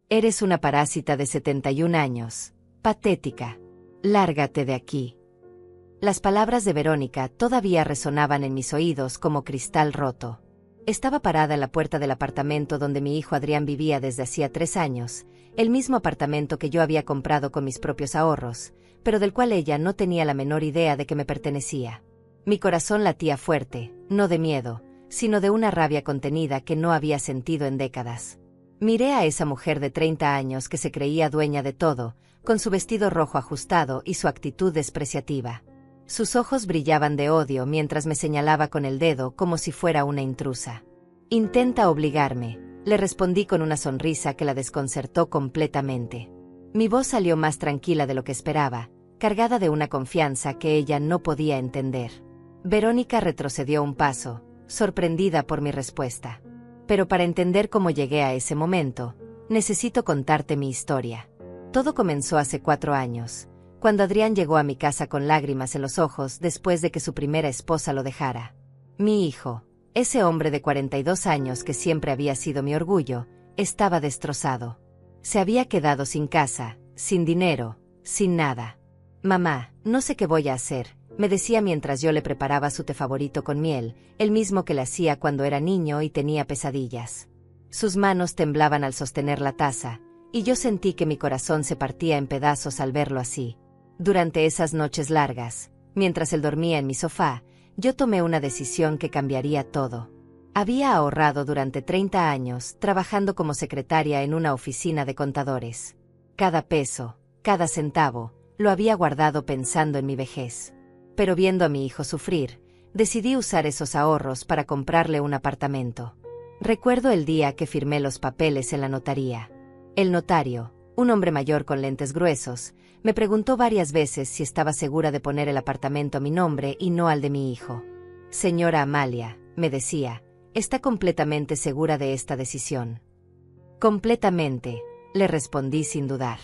Eres una parásita de 71 años. Patética. Lárgate de aquí. Las palabras de Verónica todavía resonaban en mis oídos como cristal roto. Estaba parada en la puerta del apartamento donde mi hijo Adrián vivía desde hacía 3 años, el mismo apartamento que yo había comprado con mis propios ahorros, pero del cual ella no tenía la menor idea de que me pertenecía. Mi corazón latía fuerte, no de miedo, sino de una rabia contenida que no había sentido en décadas. Miré a esa mujer de 30 años que se creía dueña de todo, con su vestido rojo ajustado y su actitud despreciativa. Sus ojos brillaban de odio mientras me señalaba con el dedo como si fuera una intrusa. «Intenta obligarme», le respondí con una sonrisa que la desconcertó completamente. Mi voz salió más tranquila de lo que esperaba, cargada de una confianza que ella no podía entender. Verónica retrocedió un paso, sorprendida por mi respuesta. Pero para entender cómo llegué a ese momento, necesito contarte mi historia. Todo comenzó hace 4 años, cuando Adrián llegó a mi casa con lágrimas en los ojos después de que su primera esposa lo dejara. Mi hijo, ese hombre de 42 años que siempre había sido mi orgullo, estaba destrozado. Se había quedado sin casa, sin dinero, sin nada. «Mamá, no sé qué voy a hacer», me decía mientras yo le preparaba su té favorito con miel, el mismo que le hacía cuando era niño y tenía pesadillas. Sus manos temblaban al sostener la taza, y yo sentí que mi corazón se partía en pedazos al verlo así. Durante esas noches largas, mientras él dormía en mi sofá, yo tomé una decisión que cambiaría todo. Había ahorrado durante 30 años trabajando como secretaria en una oficina de contadores. Cada peso, cada centavo, lo había guardado pensando en mi vejez. Pero viendo a mi hijo sufrir, decidí usar esos ahorros para comprarle un apartamento. Recuerdo el día que firmé los papeles en la notaría. El notario, un hombre mayor con lentes gruesos, me preguntó varias veces si estaba segura de poner el apartamento a mi nombre y no al de mi hijo. «Señora Amalia», me decía, «¿está completamente segura de esta decisión?» «Completamente», le respondí sin dudar.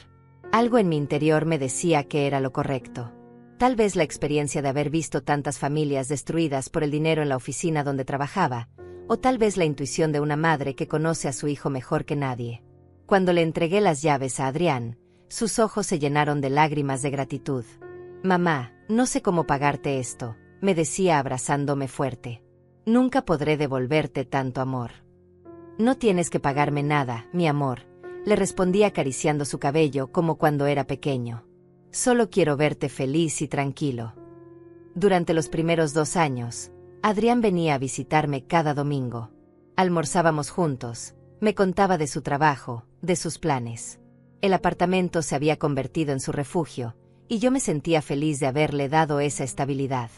Algo en mi interior me decía que era lo correcto. Tal vez la experiencia de haber visto tantas familias destruidas por el dinero en la oficina donde trabajaba, o tal vez la intuición de una madre que conoce a su hijo mejor que nadie. Cuando le entregué las llaves a Adrián, sus ojos se llenaron de lágrimas de gratitud. «Mamá, no sé cómo pagarte esto», me decía abrazándome fuerte. «Nunca podré devolverte tanto amor». «No tienes que pagarme nada, mi amor», le respondí acariciando su cabello como cuando era pequeño. «Solo quiero verte feliz y tranquilo». Durante los primeros 2 años, Adrián venía a visitarme cada domingo. Almorzábamos juntos, me contaba de su trabajo, de sus planes. El apartamento se había convertido en su refugio, y yo me sentía feliz de haberle dado esa estabilidad.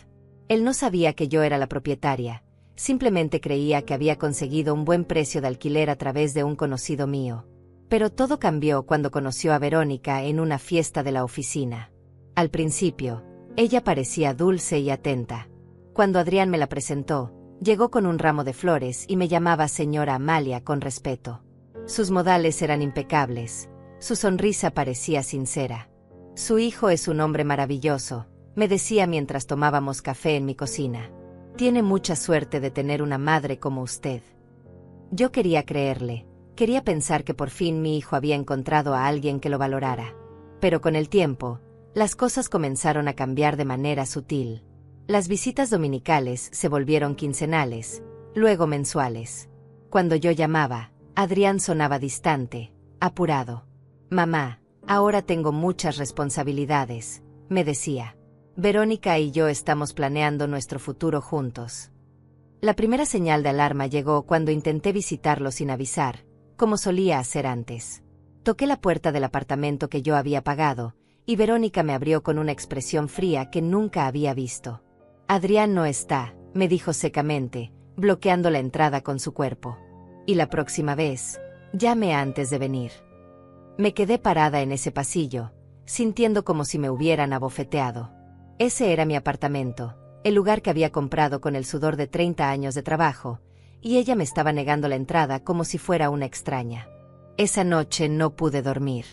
Él no sabía que yo era la propietaria, simplemente creía que había conseguido un buen precio de alquiler a través de un conocido mío. Pero todo cambió cuando conoció a Verónica en una fiesta de la oficina. Al principio, ella parecía dulce y atenta. Cuando Adrián me la presentó, llegó con un ramo de flores y me llamaba señora Amalia con respeto. Sus modales eran impecables, su sonrisa parecía sincera. «Su hijo es un hombre maravilloso», me decía mientras tomábamos café en mi cocina. «Tiene mucha suerte de tener una madre como usted». Yo quería creerle. Quería pensar que por fin mi hijo había encontrado a alguien que lo valorara. Pero con el tiempo, las cosas comenzaron a cambiar de manera sutil. Las visitas dominicales se volvieron quincenales, luego mensuales. Cuando yo llamaba, Adrián sonaba distante, apurado. «Mamá, ahora tengo muchas responsabilidades», me decía. «Verónica y yo estamos planeando nuestro futuro juntos». La primera señal de alarma llegó cuando intenté visitarlo sin avisar, como solía hacer antes. Toqué la puerta del apartamento que yo había pagado, y Verónica me abrió con una expresión fría que nunca había visto. «Adrián no está», me dijo secamente, bloqueando la entrada con su cuerpo. «Y la próxima vez, llame antes de venir». Me quedé parada en ese pasillo, sintiendo como si me hubieran abofeteado. Ese era mi apartamento, el lugar que había comprado con el sudor de 30 años de trabajo, y ella me estaba negando la entrada como si fuera una extraña. Esa noche no pude dormir.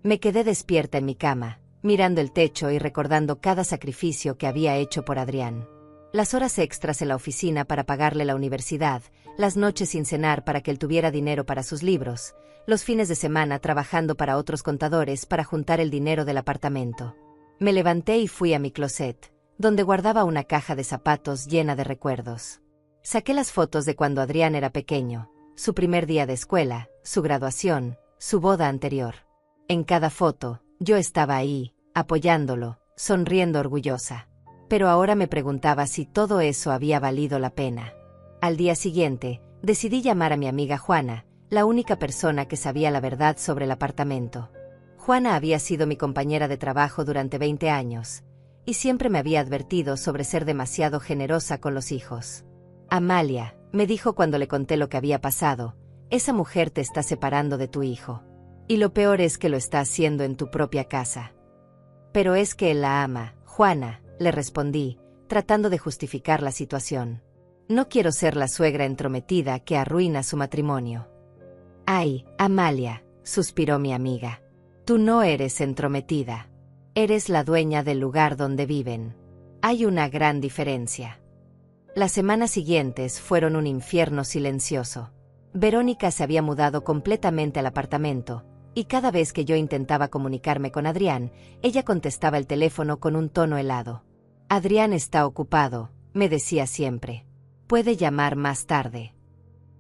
Me quedé despierta en mi cama, mirando el techo y recordando cada sacrificio que había hecho por Adrián. Las horas extras en la oficina para pagarle la universidad, las noches sin cenar para que él tuviera dinero para sus libros, los fines de semana trabajando para otros contadores para juntar el dinero del apartamento. Me levanté y fui a mi closet, donde guardaba una caja de zapatos llena de recuerdos. Saqué las fotos de cuando Adrián era pequeño, su primer día de escuela, su graduación, su boda anterior. En cada foto, yo estaba ahí, apoyándolo, sonriendo orgullosa. Pero ahora me preguntaba si todo eso había valido la pena. Al día siguiente, decidí llamar a mi amiga Juana, la única persona que sabía la verdad sobre el apartamento. Juana había sido mi compañera de trabajo durante 20 años, y siempre me había advertido sobre ser demasiado generosa con los hijos. Amalia, me dijo cuando le conté lo que había pasado, esa mujer te está separando de tu hijo. Y lo peor es que lo está haciendo en tu propia casa. Pero es que él la ama, Juana, le respondí, tratando de justificar la situación. No quiero ser la suegra entrometida que arruina su matrimonio. Ay, Amalia, suspiró mi amiga. Tú no eres entrometida. Eres la dueña del lugar donde viven. Hay una gran diferencia. Las semanas siguientes fueron un infierno silencioso. Verónica se había mudado completamente al apartamento, y cada vez que yo intentaba comunicarme con Adrián, ella contestaba el teléfono con un tono helado. Adrián está ocupado, me decía siempre. Puede llamar más tarde.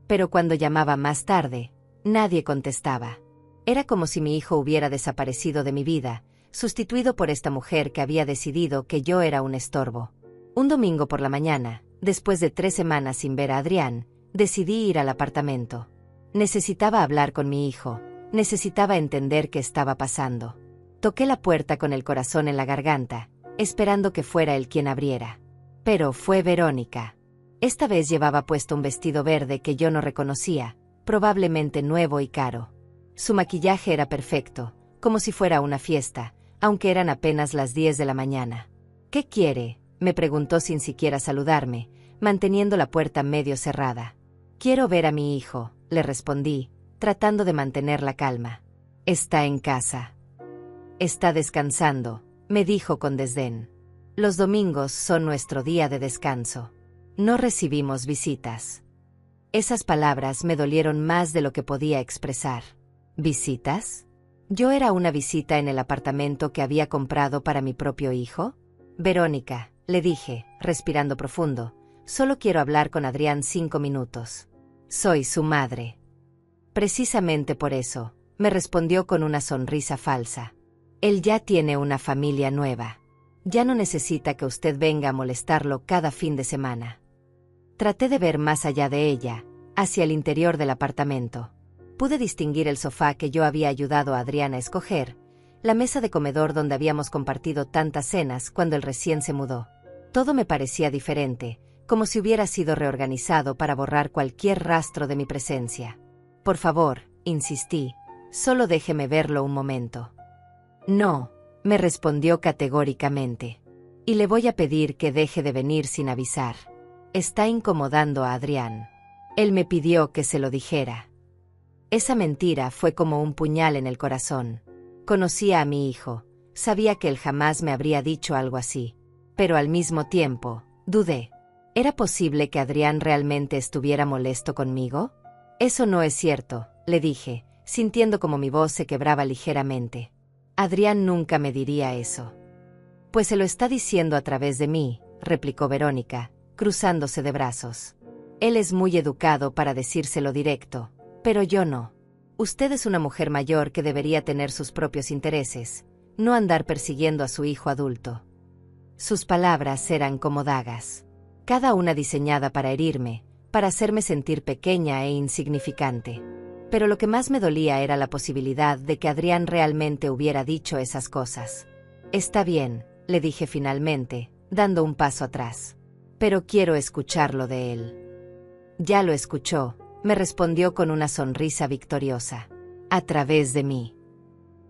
Pero cuando llamaba más tarde, nadie contestaba. Era como si mi hijo hubiera desaparecido de mi vida, sustituido por esta mujer que había decidido que yo era un estorbo. Un domingo por la mañana, después de 3 semanas sin ver a Adrián, decidí ir al apartamento. Necesitaba hablar con mi hijo, necesitaba entender qué estaba pasando. Toqué la puerta con el corazón en la garganta, esperando que fuera él quien abriera. Pero fue Verónica. Esta vez llevaba puesto un vestido verde que yo no reconocía, probablemente nuevo y caro. Su maquillaje era perfecto, como si fuera una fiesta, aunque eran apenas las 10 de la mañana. ¿Qué quiere?, me preguntó sin siquiera saludarme, manteniendo la puerta medio cerrada. Quiero ver a mi hijo, le respondí, tratando de mantener la calma. Está en casa. Está descansando, me dijo con desdén. Los domingos son nuestro día de descanso. No recibimos visitas. Esas palabras me dolieron más de lo que podía expresar. ¿Visitas? ¿Yo era una visita en el apartamento que había comprado para mi propio hijo? Verónica, le dije, respirando profundo, solo quiero hablar con Adrián 5 minutos. Soy su madre. Precisamente por eso, me respondió con una sonrisa falsa. Él ya tiene una familia nueva. Ya no necesita que usted venga a molestarlo cada fin de semana. Traté de ver más allá de ella, hacia el interior del apartamento. Pude distinguir el sofá que yo había ayudado a Adrián a escoger, la mesa de comedor donde habíamos compartido tantas cenas cuando él recién se mudó. Todo me parecía diferente, como si hubiera sido reorganizado para borrar cualquier rastro de mi presencia. Por favor, insistí, solo déjeme verlo un momento. No, me respondió categóricamente. Y le voy a pedir que deje de venir sin avisar. Está incomodando a Adrián. Él me pidió que se lo dijera. Esa mentira fue como un puñal en el corazón. Conocía a mi hijo, sabía que él jamás me habría dicho algo así. Pero al mismo tiempo, dudé. ¿Era posible que Adrián realmente estuviera molesto conmigo? Eso no es cierto, le dije, sintiendo como mi voz se quebraba ligeramente. Adrián nunca me diría eso. Pues se lo está diciendo a través de mí, replicó Verónica, cruzándose de brazos. Él es muy educado para decírselo directo, pero yo no. Usted es una mujer mayor que debería tener sus propios intereses, no andar persiguiendo a su hijo adulto. Sus palabras eran como dagas, cada una diseñada para herirme, para hacerme sentir pequeña e insignificante. Pero lo que más me dolía era la posibilidad de que Adrián realmente hubiera dicho esas cosas. Está bien, le dije finalmente, dando un paso atrás. Pero quiero escucharlo de él. Ya lo escuchó, me respondió con una sonrisa victoriosa. A través de mí.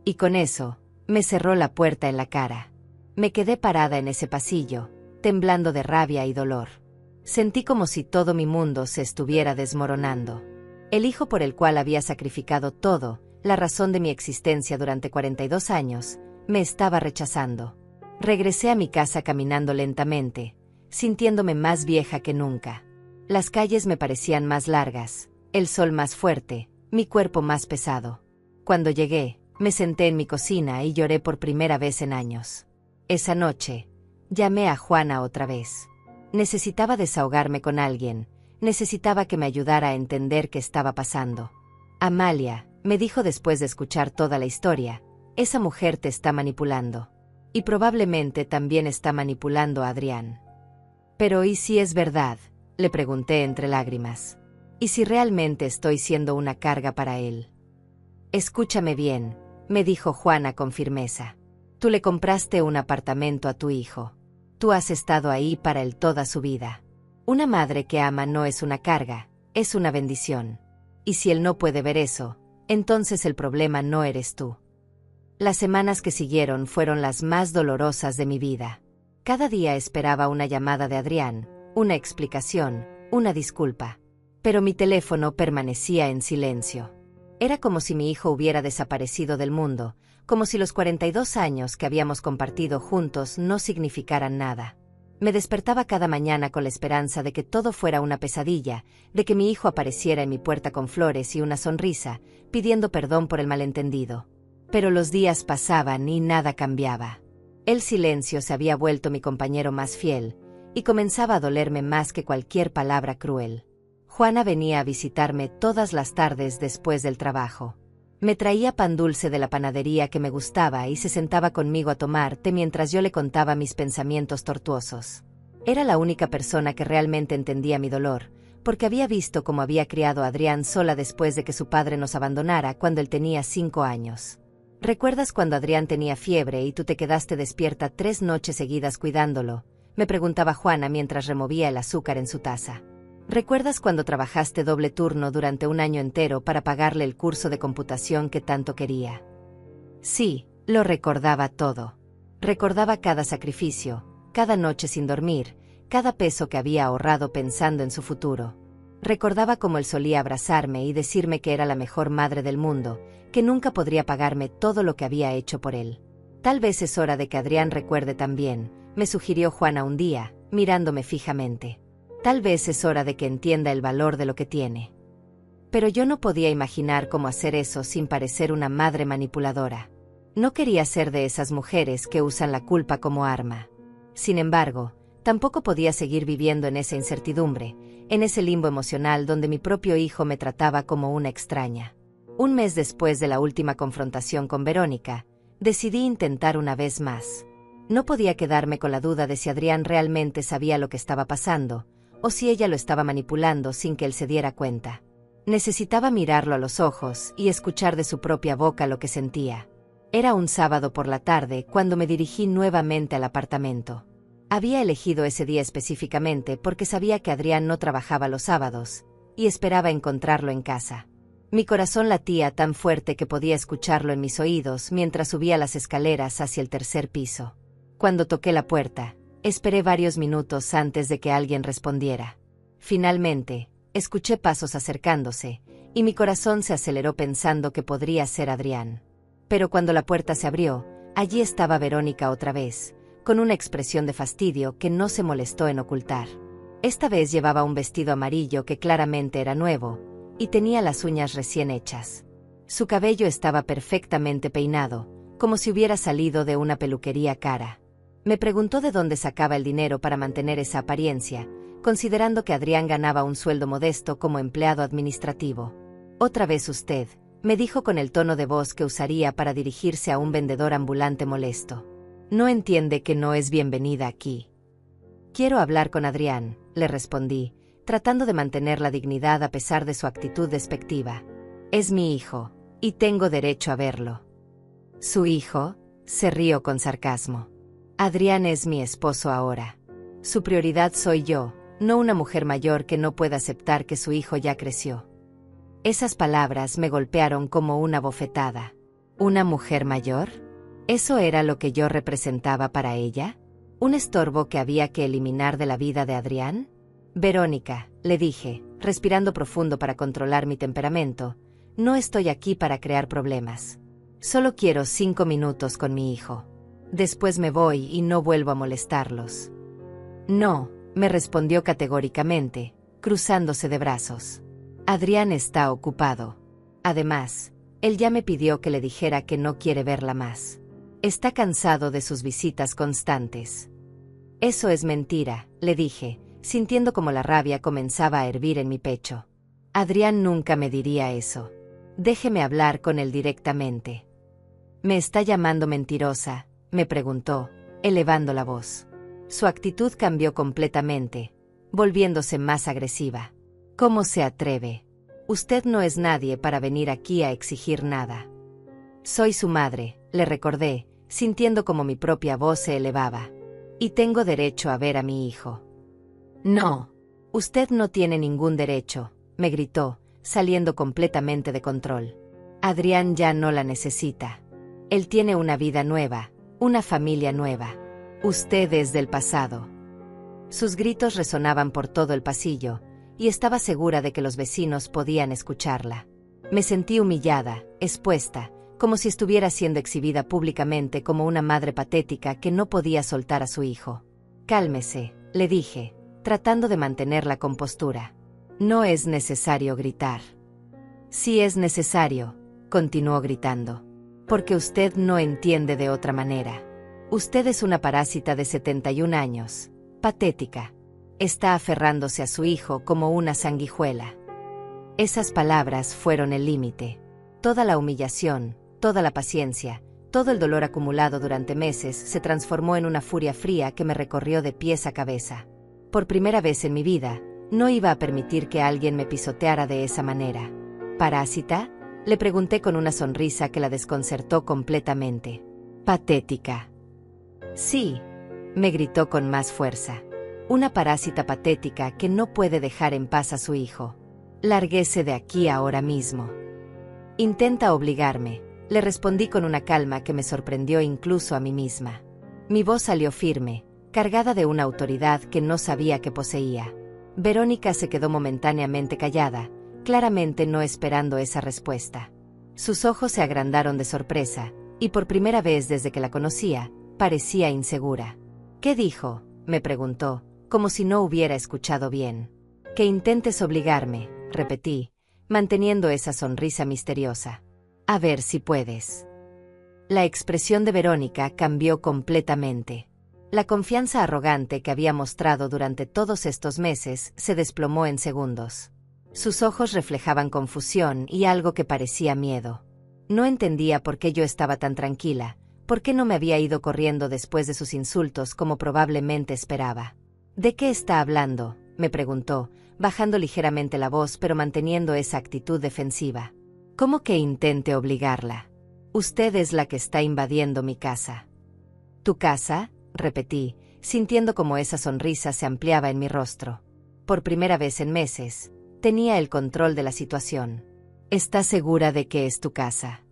Y con eso, me cerró la puerta en la cara. Me quedé parada en ese pasillo, temblando de rabia y dolor. Sentí como si todo mi mundo se estuviera desmoronando. El hijo por el cual había sacrificado todo, la razón de mi existencia durante 42 años, me estaba rechazando. Regresé a mi casa caminando lentamente, sintiéndome más vieja que nunca. Las calles me parecían más largas, el sol más fuerte, mi cuerpo más pesado. Cuando llegué, me senté en mi cocina y lloré por primera vez en años. Esa noche, llamé a Juana otra vez. Necesitaba desahogarme con alguien, necesitaba que me ayudara a entender qué estaba pasando. Amalia, me dijo después de escuchar toda la historia, esa mujer te está manipulando. Y probablemente también está manipulando a Adrián. Pero ¿y si es verdad? Le pregunté entre lágrimas. ¿Y si realmente estoy siendo una carga para él? Escúchame bien, me dijo Juana con firmeza. Tú le compraste un apartamento a tu hijo. Tú has estado ahí para él toda su vida. Una madre que ama no es una carga, es una bendición. Y si él no puede ver eso, entonces el problema no eres tú. Las semanas que siguieron fueron las más dolorosas de mi vida. Cada día esperaba una llamada de Adrián, una explicación, una disculpa. Pero mi teléfono permanecía en silencio. Era como si mi hijo hubiera desaparecido del mundo, como si los 42 años que habíamos compartido juntos no significaran nada. Me despertaba cada mañana con la esperanza de que todo fuera una pesadilla, de que mi hijo apareciera en mi puerta con flores y una sonrisa, pidiendo perdón por el malentendido. Pero los días pasaban y nada cambiaba. El silencio se había vuelto mi compañero más fiel, y comenzaba a dolerme más que cualquier palabra cruel. Juana venía a visitarme todas las tardes después del trabajo. Me traía pan dulce de la panadería que me gustaba y se sentaba conmigo a tomar té mientras yo le contaba mis pensamientos tortuosos. Era la única persona que realmente entendía mi dolor, porque había visto cómo había criado a Adrián sola después de que su padre nos abandonara cuando él tenía 5 años. ¿Recuerdas cuando Adrián tenía fiebre y tú te quedaste despierta 3 noches seguidas cuidándolo? Me preguntaba Juana mientras removía el azúcar en su taza. ¿Recuerdas cuando trabajaste doble turno durante un año entero para pagarle el curso de computación que tanto quería? Sí, lo recordaba todo. Recordaba cada sacrificio, cada noche sin dormir, cada peso que había ahorrado pensando en su futuro. Recordaba cómo él solía abrazarme y decirme que era la mejor madre del mundo, que nunca podría pagarme todo lo que había hecho por él. Tal vez es hora de que Adrián recuerde también, me sugirió Juana un día, mirándome fijamente. Tal vez es hora de que entienda el valor de lo que tiene. Pero yo no podía imaginar cómo hacer eso sin parecer una madre manipuladora. No quería ser de esas mujeres que usan la culpa como arma. Sin embargo, tampoco podía seguir viviendo en esa incertidumbre, en ese limbo emocional donde mi propio hijo me trataba como una extraña. Un mes después de la última confrontación con Verónica, decidí intentar una vez más. No podía quedarme con la duda de si Adrián realmente sabía lo que estaba pasando, o si ella lo estaba manipulando sin que él se diera cuenta. Necesitaba mirarlo a los ojos y escuchar de su propia boca lo que sentía. Era un sábado por la tarde cuando me dirigí nuevamente al apartamento. Había elegido ese día específicamente porque sabía que Adrián no trabajaba los sábados, y esperaba encontrarlo en casa. Mi corazón latía tan fuerte que podía escucharlo en mis oídos mientras subía las escaleras hacia el 3er piso. Cuando toqué la puerta, esperé varios minutos antes de que alguien respondiera. Finalmente, escuché pasos acercándose, y mi corazón se aceleró pensando que podría ser Adrián. Pero cuando la puerta se abrió, allí estaba Verónica otra vez, con una expresión de fastidio que no se molestó en ocultar. Esta vez llevaba un vestido amarillo que claramente era nuevo, y tenía las uñas recién hechas. Su cabello estaba perfectamente peinado, como si hubiera salido de una peluquería cara. Me preguntó de dónde sacaba el dinero para mantener esa apariencia, considerando que Adrián ganaba un sueldo modesto como empleado administrativo. Otra vez usted, me dijo con el tono de voz que usaría para dirigirse a un vendedor ambulante molesto. No entiende que no es bienvenida aquí. Quiero hablar con Adrián, le respondí, tratando de mantener la dignidad a pesar de su actitud despectiva. Es mi hijo, y tengo derecho a verlo. ¿Su hijo? Se rió con sarcasmo. Adrián es mi esposo ahora. Su prioridad soy yo, no una mujer mayor que no pueda aceptar que su hijo ya creció. Esas palabras me golpearon como una bofetada. ¿Una mujer mayor? ¿Eso era lo que yo representaba para ella? ¿Un estorbo que había que eliminar de la vida de Adrián? Verónica, le dije, respirando profundo para controlar mi temperamento, no estoy aquí para crear problemas. Solo quiero 5 minutos con mi hijo. Después me voy y no vuelvo a molestarlos. No, me respondió categóricamente, cruzándose de brazos. Adrián está ocupado. Además, él ya me pidió que le dijera que no quiere verla más. Está cansado de sus visitas constantes. Eso es mentira, le dije, sintiendo como la rabia comenzaba a hervir en mi pecho. Adrián nunca me diría eso. Déjeme hablar con él directamente. ¿Me está llamando mentirosa?, me preguntó, elevando la voz. Su actitud cambió completamente, volviéndose más agresiva. ¿Cómo se atreve? Usted no es nadie para venir aquí a exigir nada. Soy su madre, le recordé, sintiendo como mi propia voz se elevaba. Y tengo derecho a ver a mi hijo. No. Usted no tiene ningún derecho, me gritó, saliendo completamente de control. Adrián ya no la necesita. Él tiene una vida nueva, una familia nueva. Usted es del pasado. Sus gritos resonaban por todo el pasillo, y estaba segura de que los vecinos podían escucharla. Me sentí humillada, expuesta, como si estuviera siendo exhibida públicamente como una madre patética que no podía soltar a su hijo. Cálmese, le dije, tratando de mantener la compostura. No es necesario gritar. Sí es necesario, continuó gritando. Porque usted no entiende de otra manera. Usted es una parásita de 71 años, patética. Está aferrándose a su hijo como una sanguijuela. Esas palabras fueron el límite. Toda la humillación, toda la paciencia, todo el dolor acumulado durante meses se transformó en una furia fría que me recorrió de pies a cabeza. Por primera vez en mi vida, no iba a permitir que alguien me pisoteara de esa manera. ¿Parásita?, le pregunté con una sonrisa que la desconcertó completamente. Patética. Sí, me gritó con más fuerza. Una parásita patética que no puede dejar en paz a su hijo. Lárguese de aquí ahora mismo. Intenta obligarme, le respondí con una calma que me sorprendió incluso a mí misma. Mi voz salió firme, cargada de una autoridad que no sabía que poseía. Verónica se quedó momentáneamente callada, claramente no esperando esa respuesta. Sus ojos se agrandaron de sorpresa, y por primera vez desde que la conocía, parecía insegura. ¿Qué dijo?, me preguntó, como si no hubiera escuchado bien. Que intentes obligarme, repetí, manteniendo esa sonrisa misteriosa. A ver si puedes. La expresión de Verónica cambió completamente. La confianza arrogante que había mostrado durante todos estos meses se desplomó en segundos. Sus ojos reflejaban confusión y algo que parecía miedo. No entendía por qué yo estaba tan tranquila, por qué no me había ido corriendo después de sus insultos como probablemente esperaba. ¿De qué está hablando?, me preguntó, bajando ligeramente la voz pero manteniendo esa actitud defensiva. ¿Cómo que intente obligarla? Usted es la que está invadiendo mi casa. ¿Tu casa?, repetí, sintiendo como esa sonrisa se ampliaba en mi rostro. Por primera vez en meses, tenía el control de la situación. ¿Estás segura de que es tu casa?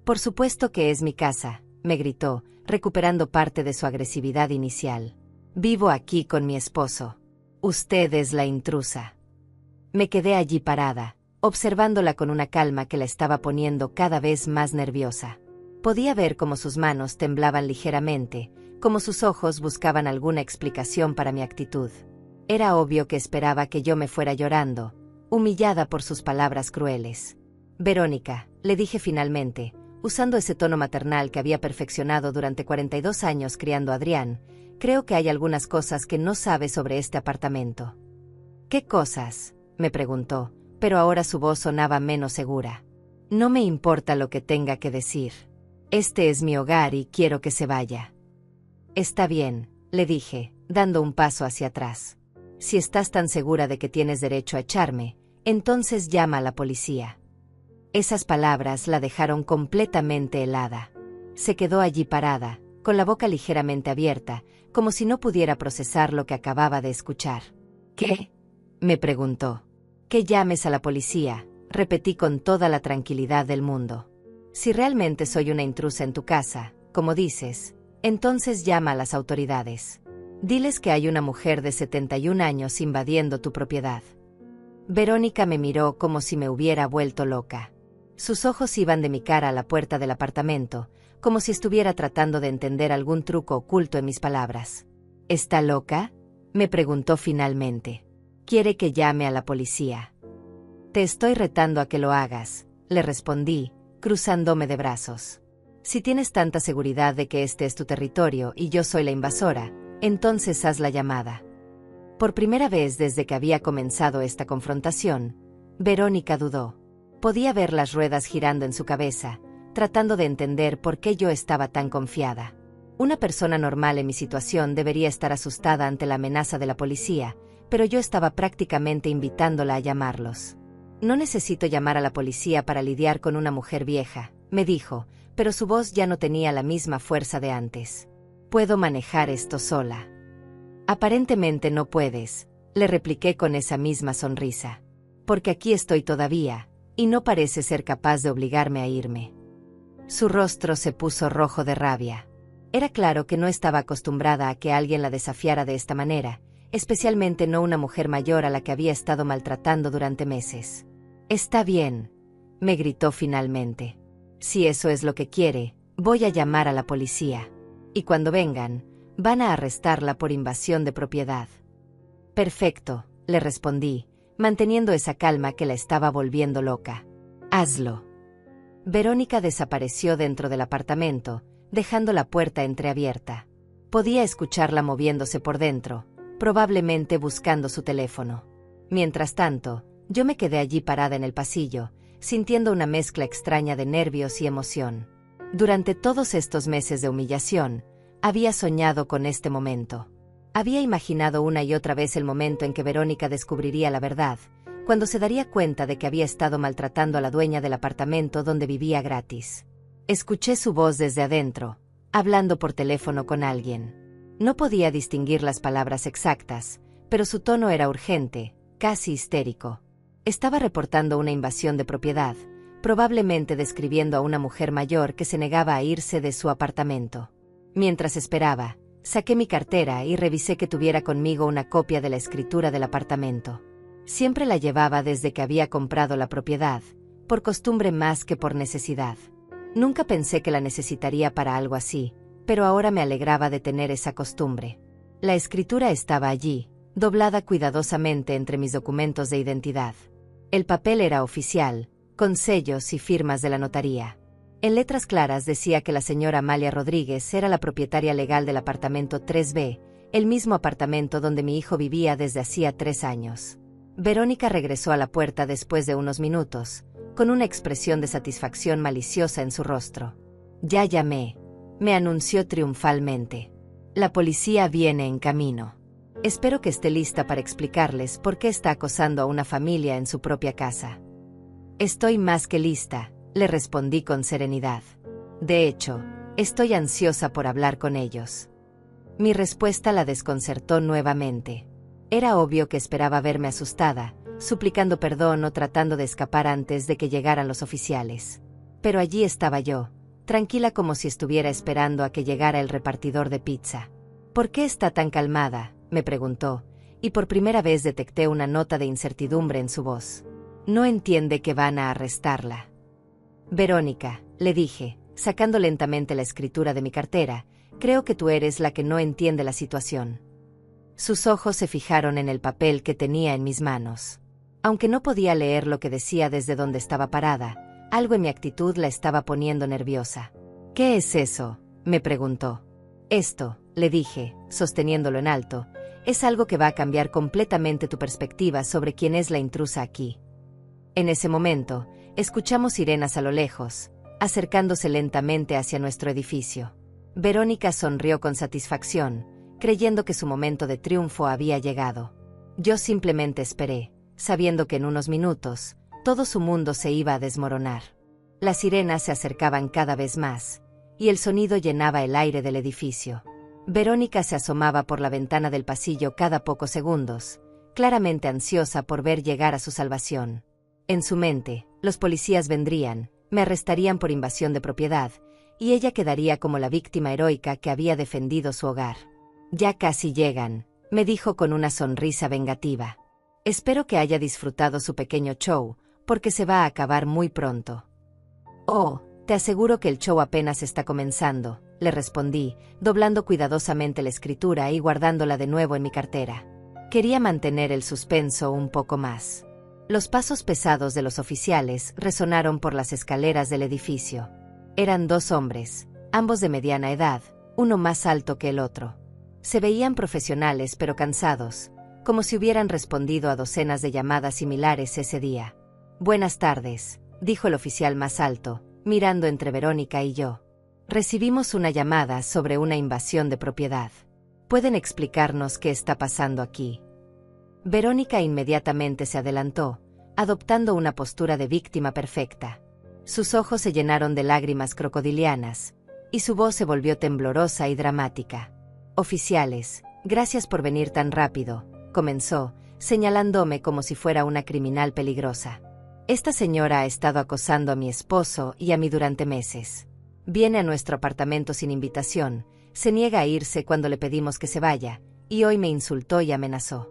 Por supuesto que es mi casa, me gritó, recuperando parte de su agresividad inicial. Vivo aquí con mi esposo. Usted es la intrusa. Me quedé allí parada, observándola con una calma que la estaba poniendo cada vez más nerviosa. Podía ver cómo sus manos temblaban ligeramente, como sus ojos buscaban alguna explicación para mi actitud. Era obvio que esperaba que yo me fuera llorando, humillada por sus palabras crueles. Verónica, le dije finalmente, usando ese tono maternal que había perfeccionado durante 42 años criando a Adrián, creo que hay algunas cosas que no sabes sobre este apartamento. ¿Qué cosas?, me preguntó, pero ahora su voz sonaba menos segura. No me importa lo que tenga que decir. Este es mi hogar y quiero que se vaya. Está bien, le dije, dando un paso hacia atrás. Si estás tan segura de que tienes derecho a echarme, entonces llama a la policía. Esas palabras la dejaron completamente helada. Se quedó allí parada, con la boca ligeramente abierta, como si no pudiera procesar lo que acababa de escuchar. ¿Qué?, me preguntó. Que llames a la policía, repetí con toda la tranquilidad del mundo. Si realmente soy una intrusa en tu casa, como dices, entonces llama a las autoridades. Diles que hay una mujer de 71 años invadiendo tu propiedad. Verónica me miró como si me hubiera vuelto loca. Sus ojos iban de mi cara a la puerta del apartamento, como si estuviera tratando de entender algún truco oculto en mis palabras. ¿Está loca?, Me preguntó finalmente. ¿Quiere que llame a la policía? Te estoy retando a que lo hagas, le respondí, cruzándome de brazos. Si tienes tanta seguridad de que este es tu territorio y yo soy la invasora, entonces haz la llamada. Por primera vez desde que había comenzado esta confrontación, Verónica dudó. Podía ver las ruedas girando en su cabeza, tratando de entender por qué yo estaba tan confiada. Una persona normal en mi situación debería estar asustada ante la amenaza de la policía, pero yo estaba prácticamente invitándola a llamarlos. No necesito llamar a la policía para lidiar con una mujer vieja, me dijo, pero su voz ya no tenía la misma fuerza de antes. Puedo manejar esto sola. Aparentemente no puedes, le repliqué con esa misma sonrisa. Porque aquí estoy todavía, y no parece ser capaz de obligarme a irme. Su rostro se puso rojo de rabia. Era claro que no estaba acostumbrada a que alguien la desafiara de esta manera, especialmente no una mujer mayor a la que había estado maltratando durante meses. Está bien, me gritó finalmente. Si eso es lo que quiere, voy a llamar a la policía. Y cuando vengan, van a arrestarla por invasión de propiedad. Perfecto, le respondí, manteniendo esa calma que la estaba volviendo loca. Hazlo. Verónica desapareció dentro del apartamento, dejando la puerta entreabierta. Podía escucharla moviéndose por dentro, probablemente buscando su teléfono. Mientras tanto, yo me quedé allí parada en el pasillo, sintiendo una mezcla extraña de nervios y emoción. Durante todos estos meses de humillación, había soñado con este momento. Había imaginado una y otra vez el momento en que Verónica descubriría la verdad, cuando se daría cuenta de que había estado maltratando a la dueña del apartamento donde vivía gratis. Escuché su voz desde adentro, hablando por teléfono con alguien. No podía distinguir las palabras exactas, pero su tono era urgente, casi histérico. Estaba reportando una invasión de propiedad, probablemente describiendo a una mujer mayor que se negaba a irse de su apartamento. Mientras esperaba, saqué mi cartera y revisé que tuviera conmigo una copia de la escritura del apartamento. Siempre la llevaba desde que había comprado la propiedad, por costumbre más que por necesidad. Nunca pensé que la necesitaría para algo así, pero ahora me alegraba de tener esa costumbre. La escritura estaba allí, doblada cuidadosamente entre mis documentos de identidad. El papel era oficial, con sellos y firmas de la notaría. En letras claras decía que la señora Amalia Rodríguez era la propietaria legal del apartamento 3B, el mismo apartamento donde mi hijo vivía desde hacía 3 años. Verónica regresó a la puerta después de unos minutos, con una expresión de satisfacción maliciosa en su rostro. Ya llamé, me anunció triunfalmente. La policía viene en camino. Espero que esté lista para explicarles por qué está acosando a una familia en su propia casa. Estoy más que lista, le respondí con serenidad. De hecho, estoy ansiosa por hablar con ellos. Mi respuesta la desconcertó nuevamente. Era obvio que esperaba verme asustada, suplicando perdón o tratando de escapar antes de que llegaran los oficiales. Pero allí estaba yo, tranquila como si estuviera esperando a que llegara el repartidor de pizza. ¿Por qué está tan calmada?, me preguntó, y por primera vez detecté una nota de incertidumbre en su voz. No entiende que van a arrestarla. Verónica, le dije, sacando lentamente la escritura de mi cartera, creo que tú eres la que no entiende la situación. Sus ojos se fijaron en el papel que tenía en mis manos. Aunque no podía leer lo que decía desde donde estaba parada, algo en mi actitud la estaba poniendo nerviosa. ¿Qué es eso?, me preguntó. Esto, le dije, sosteniéndolo en alto, es algo que va a cambiar completamente tu perspectiva sobre quién es la intrusa aquí. En ese momento, escuchamos sirenas a lo lejos, acercándose lentamente hacia nuestro edificio. Verónica sonrió con satisfacción, creyendo que su momento de triunfo había llegado. Yo simplemente esperé, sabiendo que en unos minutos, todo su mundo se iba a desmoronar. Las sirenas se acercaban cada vez más, y el sonido llenaba el aire del edificio. Verónica se asomaba por la ventana del pasillo cada pocos segundos, claramente ansiosa por ver llegar a su salvación. En su mente, los policías vendrían, me arrestarían por invasión de propiedad, y ella quedaría como la víctima heroica que había defendido su hogar. Ya casi llegan, me dijo con una sonrisa vengativa. Espero que haya disfrutado su pequeño show, porque se va a acabar muy pronto. Oh, Te aseguro que el show apenas está comenzando, le respondí, doblando cuidadosamente la escritura y guardándola de nuevo en mi cartera. Quería mantener el suspenso un poco más. Los pasos pesados de los oficiales resonaron por las escaleras del edificio. Eran 2 hombres, ambos de mediana edad, uno más alto que el otro. Se veían profesionales pero cansados, como si hubieran respondido a docenas de llamadas similares ese día. «Buenas tardes», dijo el oficial más alto, mirando entre Verónica y yo. «Recibimos una llamada sobre una invasión de propiedad. ¿Pueden explicarnos qué está pasando aquí?» Verónica inmediatamente se adelantó, adoptando una postura de víctima perfecta. Sus ojos se llenaron de lágrimas crocodilianas, y su voz se volvió temblorosa y dramática. «Oficiales, gracias por venir tan rápido», comenzó, señalándome como si fuera una criminal peligrosa. «Esta señora ha estado acosando a mi esposo y a mí durante meses. Viene a nuestro apartamento sin invitación, se niega a irse cuando le pedimos que se vaya, y hoy me insultó y amenazó».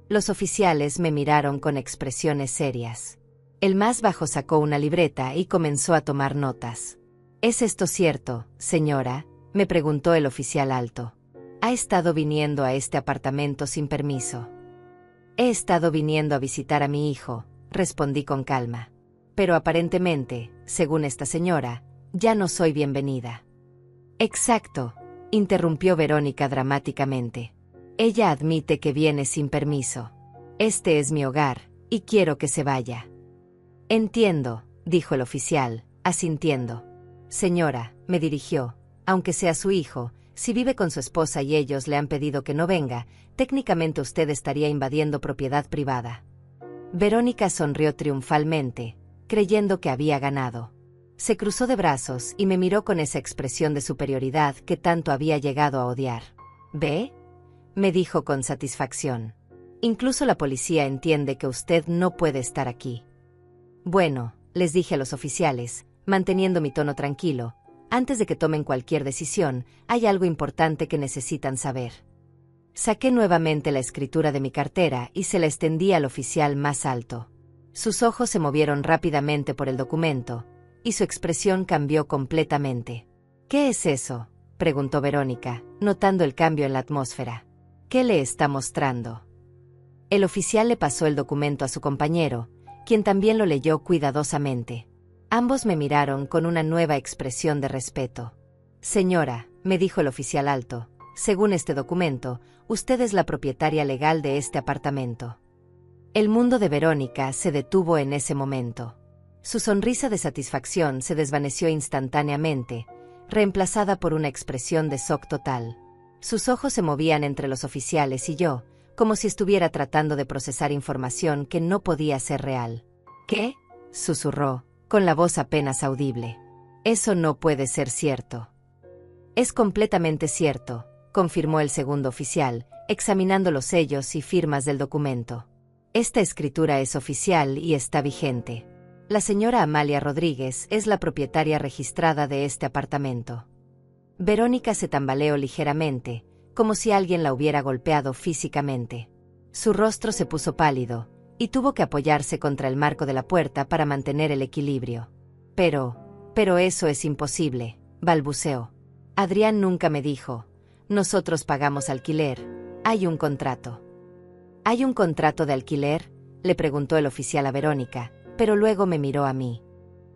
Los oficiales me miraron con expresiones serias. El más bajo sacó una libreta y comenzó a tomar notas. «¿Es esto cierto, señora?», me preguntó el oficial alto. «¿Ha estado viniendo a este apartamento sin permiso?» «He estado viniendo a visitar a mi hijo», respondí con calma. «Pero aparentemente, según esta señora, ya no soy bienvenida». «Exacto», interrumpió Verónica dramáticamente. «Ella admite que viene sin permiso. Este es mi hogar, y quiero que se vaya». «Entiendo», dijo el oficial, asintiendo. «Señora», me dirigió, «aunque sea su hijo, si vive con su esposa y ellos le han pedido que no venga, técnicamente usted estaría invadiendo propiedad privada». Verónica sonrió triunfalmente, creyendo que había ganado. Se cruzó de brazos y me miró con esa expresión de superioridad que tanto había llegado a odiar. «¿Ve?», me dijo con satisfacción. «Incluso la policía entiende que usted no puede estar aquí». «Bueno», les dije a los oficiales, manteniendo mi tono tranquilo, «antes de que tomen cualquier decisión, hay algo importante que necesitan saber». Saqué nuevamente la escritura de mi cartera y se la extendí al oficial más alto. Sus ojos se movieron rápidamente por el documento, y su expresión cambió completamente. «¿Qué es eso?», preguntó Verónica, notando el cambio en la atmósfera. «¿Qué le está mostrando?». El oficial le pasó el documento a su compañero, quien también lo leyó cuidadosamente. Ambos me miraron con una nueva expresión de respeto. «Señora», me dijo el oficial alto, «según este documento, usted es la propietaria legal de este apartamento». El mundo de Verónica se detuvo en ese momento. Su sonrisa de satisfacción se desvaneció instantáneamente, reemplazada por una expresión de shock total. Sus ojos se movían entre los oficiales y yo, como si estuviera tratando de procesar información que no podía ser real. «¿Qué?», susurró, con la voz apenas audible. «Eso no puede ser cierto». «Es completamente cierto», confirmó el segundo oficial, examinando los sellos y firmas del documento. «Esta escritura es oficial y está vigente. La señora Amalia Rodríguez es la propietaria registrada de este apartamento». Verónica se tambaleó ligeramente, como si alguien la hubiera golpeado físicamente. Su rostro se puso pálido, y tuvo que apoyarse contra el marco de la puerta para mantener el equilibrio. Pero eso es imposible», balbuceó. «Adrián nunca me dijo. Nosotros pagamos alquiler. Hay un contrato». «¿Hay un contrato de alquiler?», le preguntó el oficial a Verónica, pero luego me miró a mí.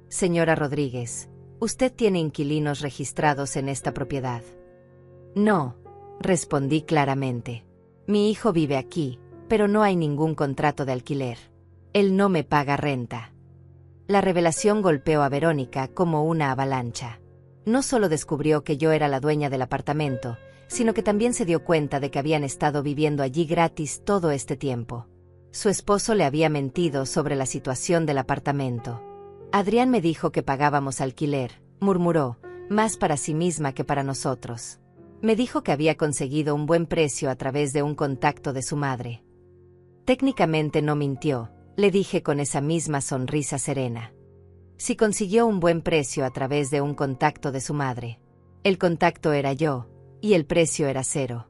«Señora Rodríguez, ¿usted tiene inquilinos registrados en esta propiedad?». «No», respondí claramente. «Mi hijo vive aquí, pero no hay ningún contrato de alquiler. Él no me paga renta». La revelación golpeó a Verónica como una avalancha. No solo descubrió que yo era la dueña del apartamento, sino que también se dio cuenta de que habían estado viviendo allí gratis todo este tiempo. Su esposo le había mentido sobre la situación del apartamento. «Adrián me dijo que pagábamos alquiler», murmuró, más para sí misma que para nosotros. «Me dijo que había conseguido un buen precio a través de un contacto de su madre». «Técnicamente no mintió», le dije con esa misma sonrisa serena. «Si consiguió un buen precio a través de un contacto de su madre. El contacto era yo, y el precio era 0».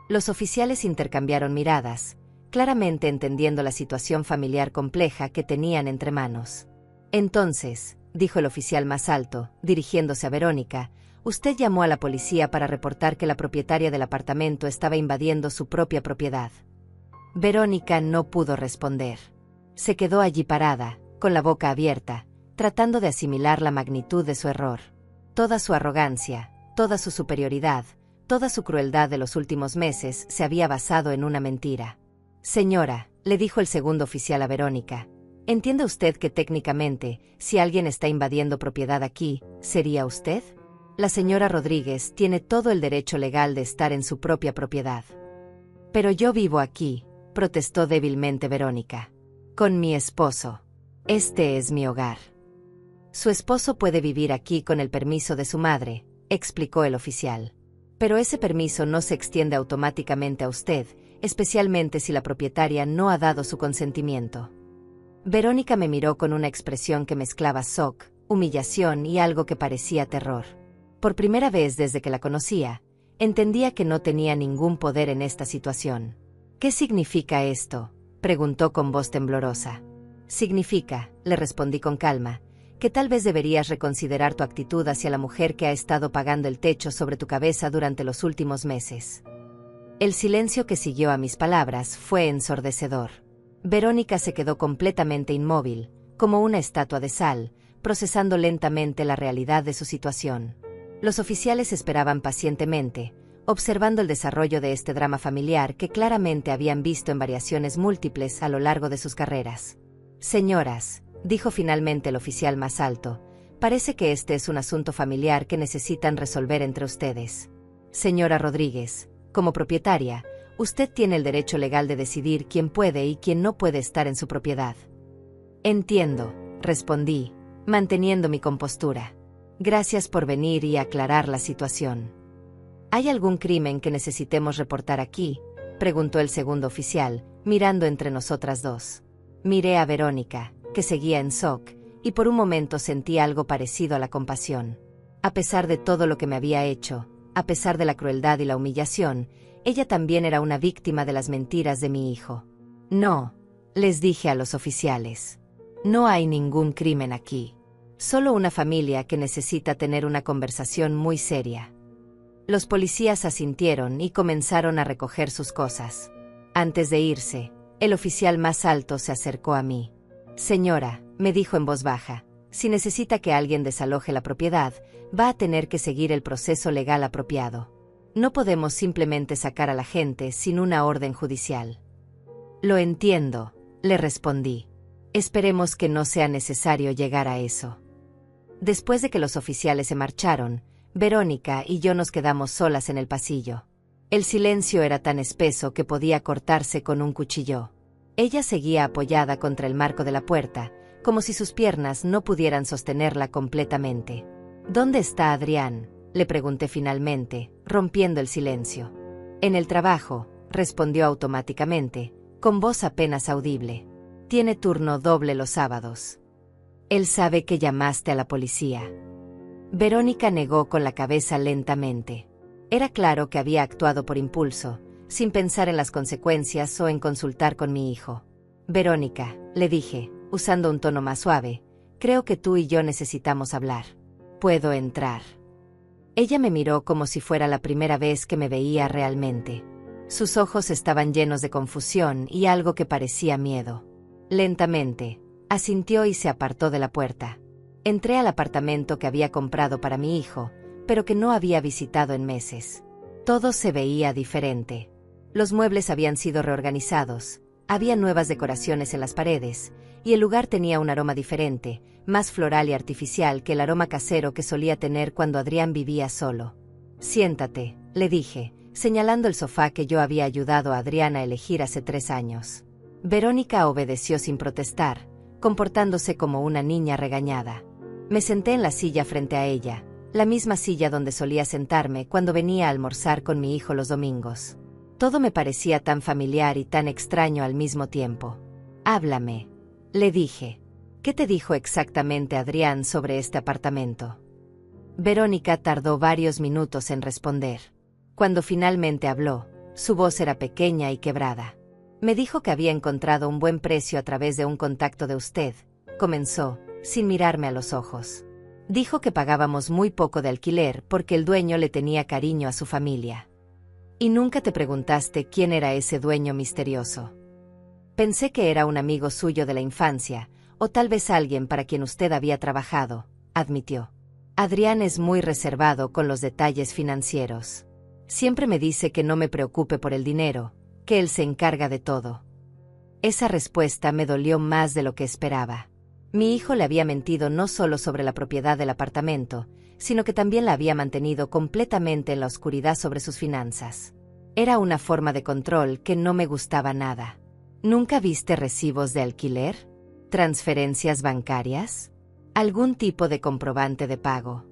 Los oficiales intercambiaron miradas, claramente entendiendo la situación familiar compleja que tenían entre manos. «Entonces», dijo el oficial más alto, dirigiéndose a Verónica, usted llamó a la policía para reportar que la propietaria del apartamento estaba invadiendo su propia propiedad. Verónica no pudo responder. Se quedó allí parada, con la boca abierta, tratando de asimilar la magnitud de su error. Toda su arrogancia, toda su superioridad, toda su crueldad de los últimos meses se había basado en una mentira. Señora, le dijo el segundo oficial a Verónica, ¿entiende usted que técnicamente, si alguien está invadiendo propiedad aquí, sería usted? La señora Rodríguez tiene todo el derecho legal de estar en su propia propiedad. Pero yo vivo aquí, protestó débilmente Verónica. Con mi esposo. Este es mi hogar. Su esposo puede vivir aquí con el permiso de su madre, explicó el oficial. Pero ese permiso no se extiende automáticamente a usted, especialmente si la propietaria no ha dado su consentimiento. Verónica me miró con una expresión que mezclaba shock, humillación y algo que parecía terror. Por primera vez desde que la conocía, entendía que no tenía ningún poder en esta situación. ¿Qué significa esto?, preguntó con voz temblorosa. Significa, le respondí con calma, que tal vez deberías reconsiderar tu actitud hacia la mujer que ha estado pagando el techo sobre tu cabeza durante los últimos meses. El silencio que siguió a mis palabras fue ensordecedor. Verónica se quedó completamente inmóvil, como una estatua de sal, procesando lentamente la realidad de su situación. Los oficiales esperaban pacientemente, observando el desarrollo de este drama familiar que claramente habían visto en variaciones múltiples a lo largo de sus carreras. Señoras, dijo finalmente el oficial más alto, parece que este es un asunto familiar que necesitan resolver entre ustedes. Señora Rodríguez, como propietaria, usted tiene el derecho legal de decidir quién puede y quién no puede estar en su propiedad. Entiendo, respondí, manteniendo mi compostura. Gracias por venir y aclarar la situación. ¿Hay algún crimen que necesitemos reportar aquí?, preguntó el segundo oficial, mirando entre nosotras dos. Miré a Verónica, que seguía en shock, y por un momento sentí algo parecido a la compasión. A pesar de todo lo que me había hecho, a pesar de la crueldad y la humillación, ella también era una víctima de las mentiras de mi hijo. No, les dije a los oficiales. No hay ningún crimen aquí. Solo una familia que necesita tener una conversación muy seria. Los policías asintieron y comenzaron a recoger sus cosas. Antes de irse, el oficial más alto se acercó a mí. Señora, me dijo en voz baja, si necesita que alguien desaloje la propiedad, va a tener que seguir el proceso legal apropiado. No podemos simplemente sacar a la gente sin una orden judicial. Lo entiendo, le respondí. Esperemos que no sea necesario llegar a eso. Después de que los oficiales se marcharon, Verónica y yo nos quedamos solas en el pasillo. El silencio era tan espeso que podía cortarse con un cuchillo. Ella seguía apoyada contra el marco de la puerta, como si sus piernas no pudieran sostenerla completamente. ¿Dónde está Adrián?, le pregunté finalmente, rompiendo el silencio. En el trabajo, respondió automáticamente, con voz apenas audible. Tiene turno doble los sábados. Él sabe que llamaste a la policía. Verónica negó con la cabeza lentamente. Era claro que había actuado por impulso, sin pensar en las consecuencias o en consultar con mi hijo. Verónica, le dije, usando un tono más suave, creo que tú y yo necesitamos hablar. ¿Puedo entrar? Ella me miró como si fuera la primera vez que me veía realmente. Sus ojos estaban llenos de confusión y algo que parecía miedo. Lentamente, asintió y se apartó de la puerta. Entré al apartamento que había comprado para mi hijo, pero que no había visitado en meses. Todo se veía diferente. Los muebles habían sido reorganizados, había nuevas decoraciones en las paredes, y el lugar tenía un aroma diferente, más floral y artificial que el aroma casero que solía tener cuando Adrián vivía solo. Siéntate, le dije, señalando el sofá que yo había ayudado a Adrián a elegir hace 3 años. Verónica obedeció sin protestar, comportándose como una niña regañada. Me senté en la silla frente a ella, la misma silla donde solía sentarme cuando venía a almorzar con mi hijo los domingos. Todo me parecía tan familiar y tan extraño al mismo tiempo. Háblame, le dije. ¿Qué te dijo exactamente Adrián sobre este apartamento? Verónica tardó varios minutos en responder. Cuando finalmente habló, su voz era pequeña y quebrada. Me dijo que había encontrado un buen precio a través de un contacto de usted, comenzó, sin mirarme a los ojos. Dijo que pagábamos muy poco de alquiler porque el dueño le tenía cariño a su familia. ¿Y nunca te preguntaste quién era ese dueño misterioso? Pensé que era un amigo suyo de la infancia, o tal vez alguien para quien usted había trabajado, admitió. Adrián es muy reservado con los detalles financieros. Siempre me dice que no me preocupe por el dinero, que él se encarga de todo. Esa respuesta me dolió más de lo que esperaba. Mi hijo le había mentido no solo sobre la propiedad del apartamento, sino que también la había mantenido completamente en la oscuridad sobre sus finanzas. Era una forma de control que no me gustaba nada. ¿Nunca viste recibos de alquiler? ¿Transferencias bancarias? ¿Algún tipo de comprobante de pago?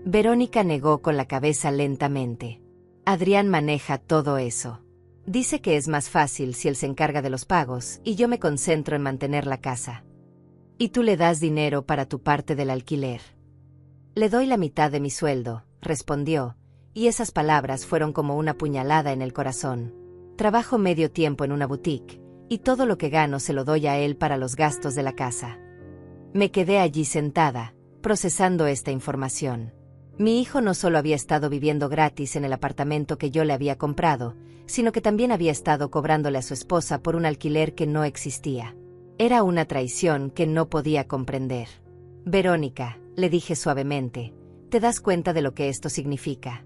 Verónica negó con la cabeza lentamente. Adrián maneja todo eso. Dice que es más fácil si él se encarga de los pagos y yo me concentro en mantener la casa. ¿Y tú le das dinero para tu parte del alquiler? Le doy la mitad de mi sueldo, respondió, y esas palabras fueron como una puñalada en el corazón. Trabajo medio tiempo en una boutique, y todo lo que gano se lo doy a él para los gastos de la casa. Me quedé allí sentada, procesando esta información. Mi hijo no solo había estado viviendo gratis en el apartamento que yo le había comprado, sino que también había estado cobrándole a su esposa por un alquiler que no existía. Era una traición que no podía comprender. Verónica, le dije suavemente, ¿te das cuenta de lo que esto significa?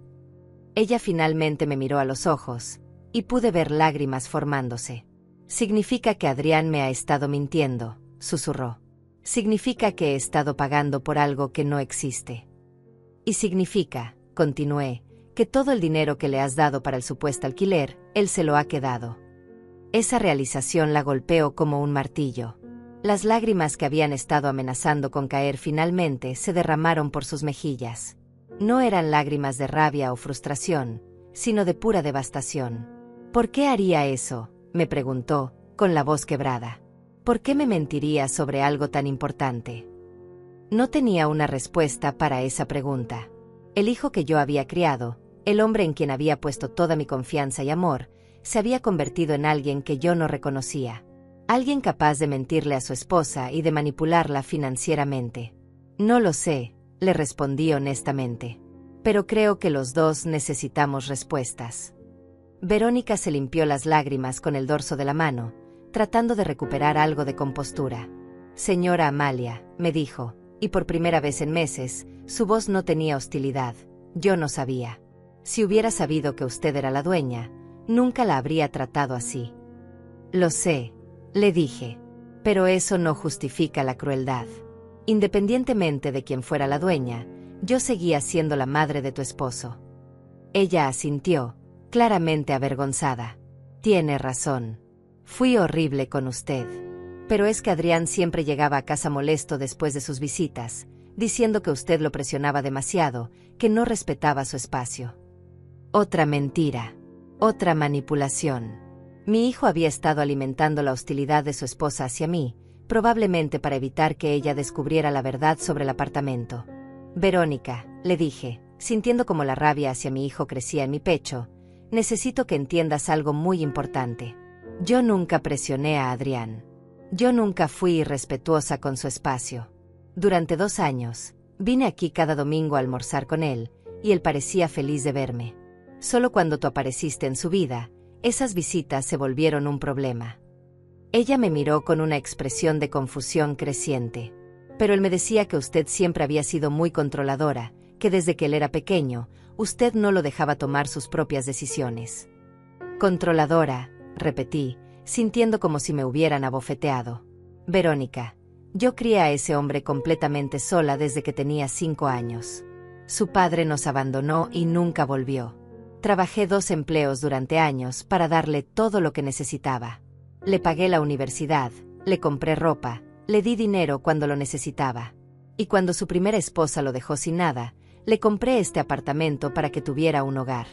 Ella finalmente me miró a los ojos, y pude ver lágrimas formándose. Significa que Adrián me ha estado mintiendo, susurró. Significa que he estado pagando por algo que no existe. Y significa, continué, que todo el dinero que le has dado para el supuesto alquiler, él se lo ha quedado. Esa realización la golpeó como un martillo. Las lágrimas que habían estado amenazando con caer finalmente se derramaron por sus mejillas. No eran lágrimas de rabia o frustración, sino de pura devastación. ¿Por qué haría eso?, me preguntó, con la voz quebrada. ¿Por qué me mentiría sobre algo tan importante? No tenía una respuesta para esa pregunta. El hijo que yo había criado, el hombre en quien había puesto toda mi confianza y amor, se había convertido en alguien que yo no reconocía. Alguien capaz de mentirle a su esposa y de manipularla financieramente. No lo sé, le respondí honestamente. Pero creo que los dos necesitamos respuestas. Verónica se limpió las lágrimas con el dorso de la mano, tratando de recuperar algo de compostura. Señora Amalia, me dijo, y por primera vez en meses, su voz no tenía hostilidad. Yo no sabía. Si hubiera sabido que usted era la dueña, nunca la habría tratado así. Lo sé, le dije, pero eso no justifica la crueldad. Independientemente de quién fuera la dueña, yo seguía siendo la madre de tu esposo. Ella asintió, claramente avergonzada. Tiene razón. Fui horrible con usted. Pero es que Adrián siempre llegaba a casa molesto después de sus visitas, diciendo que usted lo presionaba demasiado, que no respetaba su espacio. Otra mentira. Otra manipulación. Mi hijo había estado alimentando la hostilidad de su esposa hacia mí, probablemente para evitar que ella descubriera la verdad sobre el apartamento. Verónica, le dije, sintiendo como la rabia hacia mi hijo crecía en mi pecho, necesito que entiendas algo muy importante. Yo nunca presioné a Adrián. Yo nunca fui irrespetuosa con su espacio. Durante 2 años, vine aquí cada domingo a almorzar con él, y él parecía feliz de verme. Solo cuando tú apareciste en su vida, esas visitas se volvieron un problema. Ella me miró con una expresión de confusión creciente. Pero él me decía que usted siempre había sido muy controladora, que desde que él era pequeño, usted no lo dejaba tomar sus propias decisiones. Controladora, repetí, sintiendo como si me hubieran abofeteado. Verónica, yo crié a ese hombre completamente sola desde que tenía 5 años. Su padre nos abandonó y nunca volvió. Trabajé 2 empleos durante años para darle todo lo que necesitaba. Le pagué la universidad, le compré ropa, le di dinero cuando lo necesitaba. Y cuando su primera esposa lo dejó sin nada, le compré este apartamento para que tuviera un hogar.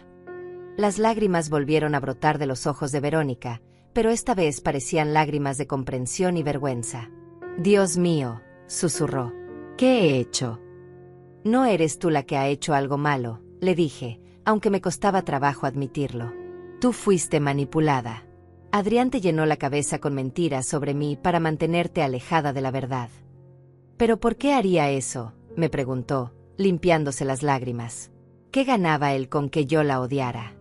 Las lágrimas volvieron a brotar de los ojos de Verónica, pero esta vez parecían lágrimas de comprensión y vergüenza. Dios mío, susurró. ¿Qué he hecho? No eres tú la que ha hecho algo malo, le dije, aunque me costaba trabajo admitirlo. Tú fuiste manipulada. Adrián te llenó la cabeza con mentiras sobre mí para mantenerte alejada de la verdad. ¿Pero por qué haría eso?, me preguntó, limpiándose las lágrimas. ¿Qué ganaba él con que yo la odiara?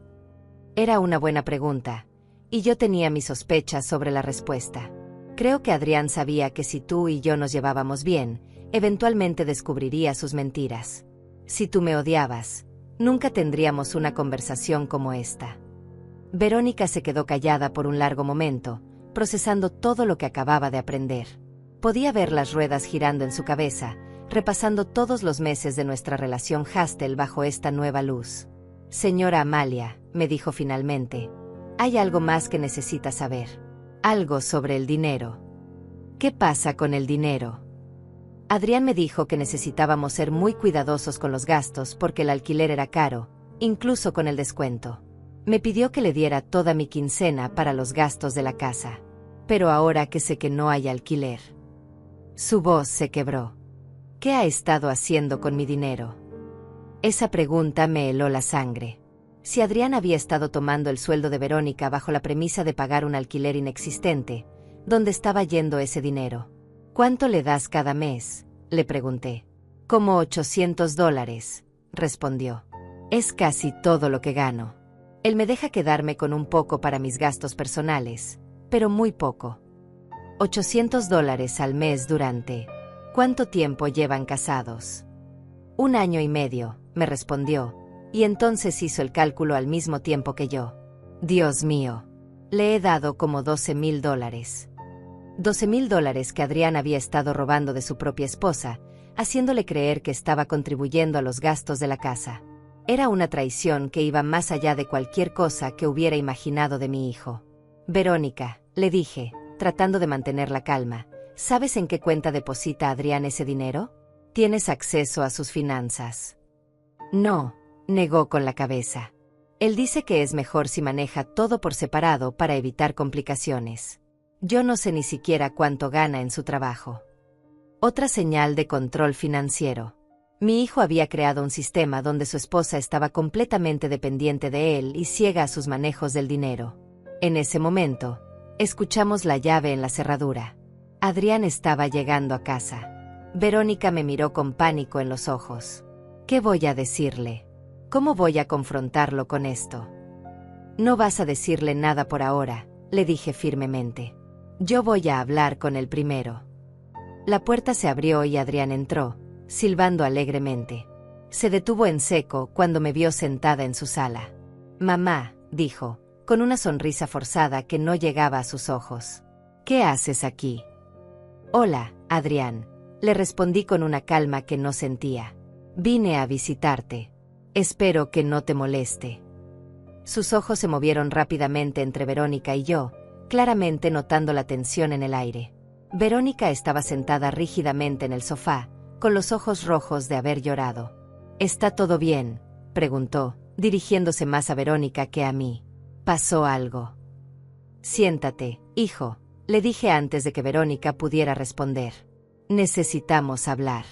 Era una buena pregunta, y yo tenía mis sospechas sobre la respuesta. Creo que Adrián sabía que si tú y yo nos llevábamos bien, eventualmente descubriría sus mentiras. Si tú me odiabas, nunca tendríamos una conversación como esta. Verónica se quedó callada por un largo momento, procesando todo lo que acababa de aprender. Podía ver las ruedas girando en su cabeza, repasando todos los meses de nuestra relación Hastel bajo esta nueva luz. Señora Amalia, me dijo finalmente, hay algo más que necesita saber. Algo sobre el dinero. ¿Qué pasa con el dinero? Adrián me dijo que necesitábamos ser muy cuidadosos con los gastos porque el alquiler era caro, incluso con el descuento. Me pidió que le diera toda mi quincena para los gastos de la casa. Pero ahora que sé que no hay alquiler. Su voz se quebró. ¿Qué ha estado haciendo con mi dinero? Esa pregunta me heló la sangre. Si Adrián había estado tomando el sueldo de Verónica bajo la premisa de pagar un alquiler inexistente, ¿dónde estaba yendo ese dinero? ¿Cuánto le das cada mes?, le pregunté. Como $800, respondió. Es casi todo lo que gano. Él me deja quedarme con un poco para mis gastos personales, pero muy poco. $800 al mes durante... ¿Cuánto tiempo llevan casados? 1 año y medio, me respondió, y entonces hizo el cálculo al mismo tiempo que yo. Dios mío, le he dado como $12,000. $12,000 que Adrián había estado robando de su propia esposa, haciéndole creer que estaba contribuyendo a los gastos de la casa. Era una traición que iba más allá de cualquier cosa que hubiera imaginado de mi hijo. Verónica, le dije, tratando de mantener la calma, ¿sabes en qué cuenta deposita Adrián ese dinero? ¿Tienes acceso a sus finanzas? No, negó con la cabeza. Él dice que es mejor si maneja todo por separado para evitar complicaciones. Yo no sé ni siquiera cuánto gana en su trabajo. Otra señal de control financiero. Mi hijo había creado un sistema donde su esposa estaba completamente dependiente de él y ciega a sus manejos del dinero. En ese momento, escuchamos la llave en la cerradura. Adrián estaba llegando a casa. Verónica me miró con pánico en los ojos. ¿Qué voy a decirle? ¿Cómo voy a confrontarlo con esto? No vas a decirle nada por ahora, le dije firmemente. Yo voy a hablar con él primero. La puerta se abrió y Adrián entró, silbando alegremente. Se detuvo en seco cuando me vio sentada en su sala. Mamá, dijo, con una sonrisa forzada que no llegaba a sus ojos. ¿Qué haces aquí? Hola, Adrián, le respondí con una calma que no sentía. Vine a visitarte. Espero que no te moleste. Sus ojos se movieron rápidamente entre Verónica y yo, claramente notando la tensión en el aire. Verónica estaba sentada rígidamente en el sofá, con los ojos rojos de haber llorado. ¿Está todo bien?, preguntó, dirigiéndose más a Verónica que a mí. ¿Pasó algo? Siéntate, hijo, le dije antes de que Verónica pudiera responder. Necesitamos hablar.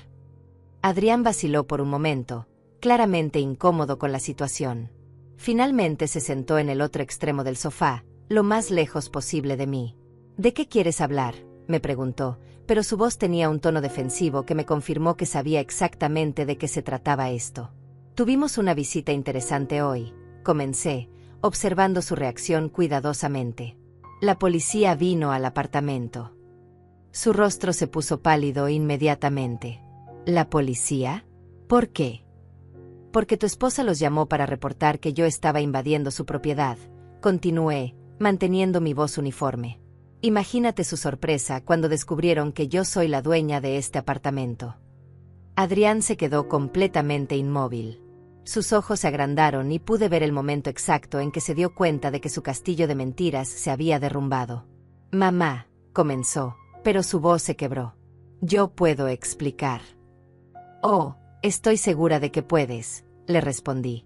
Adrián vaciló por un momento, claramente incómodo con la situación. Finalmente se sentó en el otro extremo del sofá, lo más lejos posible de mí. ¿De qué quieres hablar?, me preguntó, pero su voz tenía un tono defensivo que me confirmó que sabía exactamente de qué se trataba esto. Tuvimos una visita interesante hoy, comencé, observando su reacción cuidadosamente. La policía vino al apartamento. Su rostro se puso pálido inmediatamente. ¿La policía? ¿Por qué? Porque tu esposa los llamó para reportar que yo estaba invadiendo su propiedad, continué, manteniendo mi voz uniforme. Imagínate su sorpresa cuando descubrieron que yo soy la dueña de este apartamento. Adrián se quedó completamente inmóvil. Sus ojos se agrandaron y pude ver el momento exacto en que se dio cuenta de que su castillo de mentiras se había derrumbado. Mamá, comenzó, pero su voz se quebró. Yo puedo explicar. Oh, estoy segura de que puedes, le respondí.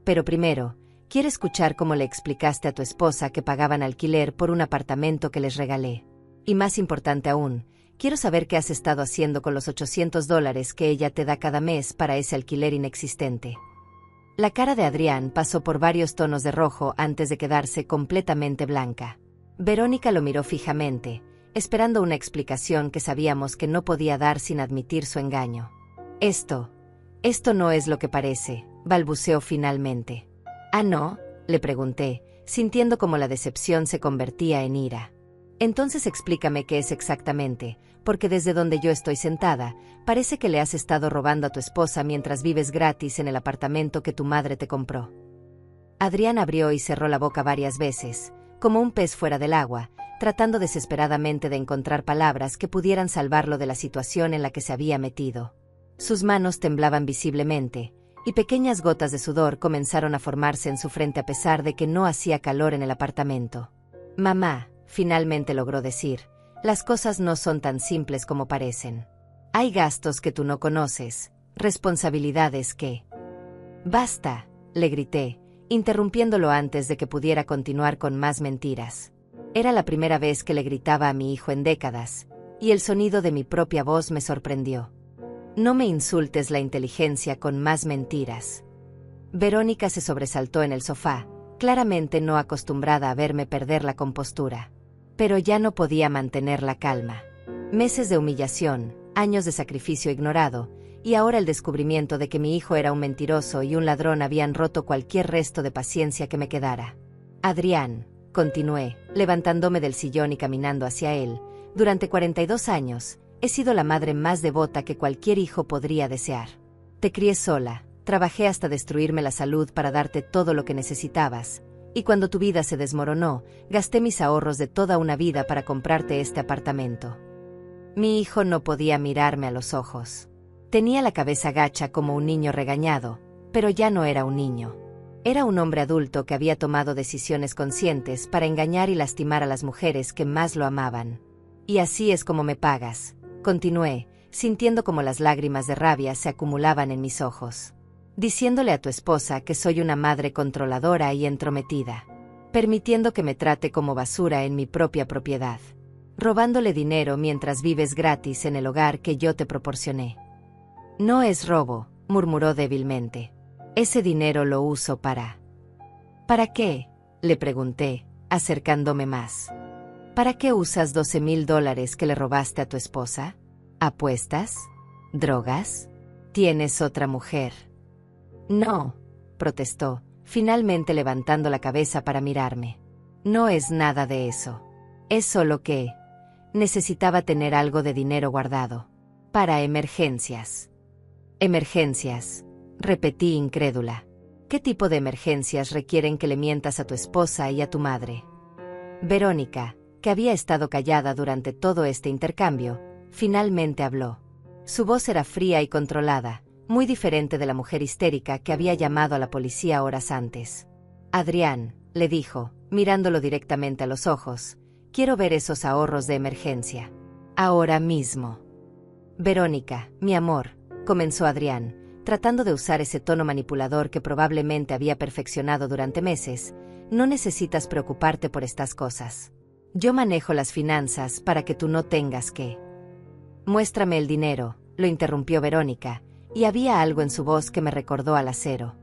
Pero primero, quiero escuchar cómo le explicaste a tu esposa que pagaban alquiler por un apartamento que les regalé. Y más importante aún, quiero saber qué has estado haciendo con los $800 que ella te da cada mes para ese alquiler inexistente. La cara de Adrián pasó por varios tonos de rojo antes de quedarse completamente blanca. Verónica lo miró fijamente, esperando una explicación que sabíamos que no podía dar sin admitir su engaño. Esto no es lo que parece, balbuceó finalmente. ¿Ah, no?, le pregunté, sintiendo como la decepción se convertía en ira. Entonces explícame qué es exactamente, porque desde donde yo estoy sentada, parece que le has estado robando a tu esposa mientras vives gratis en el apartamento que tu madre te compró. Adrián abrió y cerró la boca varias veces, como un pez fuera del agua, tratando desesperadamente de encontrar palabras que pudieran salvarlo de la situación en la que se había metido. Sus manos temblaban visiblemente, y pequeñas gotas de sudor comenzaron a formarse en su frente a pesar de que no hacía calor en el apartamento. Mamá, finalmente logró decir, las cosas no son tan simples como parecen. Hay gastos que tú no conoces, responsabilidades que... Basta, le grité, interrumpiéndolo antes de que pudiera continuar con más mentiras. Era la primera vez que le gritaba a mi hijo en décadas, y el sonido de mi propia voz me sorprendió. No me insultes la inteligencia con más mentiras. Verónica se sobresaltó en el sofá, claramente no acostumbrada a verme perder la compostura. Pero ya no podía mantener la calma. Meses de humillación, años de sacrificio ignorado, y ahora el descubrimiento de que mi hijo era un mentiroso y un ladrón habían roto cualquier resto de paciencia que me quedara. Adrián, continué, levantándome del sillón y caminando hacia él, durante 42 años, he sido la madre más devota que cualquier hijo podría desear. Te crié sola, trabajé hasta destruirme la salud para darte todo lo que necesitabas, y cuando tu vida se desmoronó, gasté mis ahorros de toda una vida para comprarte este apartamento. Mi hijo no podía mirarme a los ojos. Tenía la cabeza gacha como un niño regañado, pero ya no era un niño. Era un hombre adulto que había tomado decisiones conscientes para engañar y lastimar a las mujeres que más lo amaban. Y así es como me pagas, continué, sintiendo como las lágrimas de rabia se acumulaban en mis ojos. Diciéndole a tu esposa que soy una madre controladora y entrometida. Permitiendo que me trate como basura en mi propia propiedad. Robándole dinero mientras vives gratis en el hogar que yo te proporcioné. No es robo, murmuró débilmente. Ese dinero lo uso para... ¿Para qué?, le pregunté, acercándome más. ¿Para qué usas $12,000 que le robaste a tu esposa? ¿Apuestas? ¿Drogas? ¿Tienes otra mujer? No, protestó, finalmente levantando la cabeza para mirarme. No es nada de eso. Es solo que... necesitaba tener algo de dinero guardado. Para emergencias. Emergencias, repetí incrédula. ¿Qué tipo de emergencias requieren que le mientas a tu esposa y a tu madre? Verónica, que había estado callada durante todo este intercambio, finalmente habló. Su voz era fría y controlada, muy diferente de la mujer histérica que había llamado a la policía horas antes. Adrián, le dijo, mirándolo directamente a los ojos, quiero ver esos ahorros de emergencia. Ahora mismo. Verónica, mi amor, comenzó Adrián, tratando de usar ese tono manipulador que probablemente había perfeccionado durante meses, no necesitas preocuparte por estas cosas. Yo manejo las finanzas para que tú no tengas que... Muéstrame el dinero, lo interrumpió Verónica, y había algo en su voz que me recordó al acero.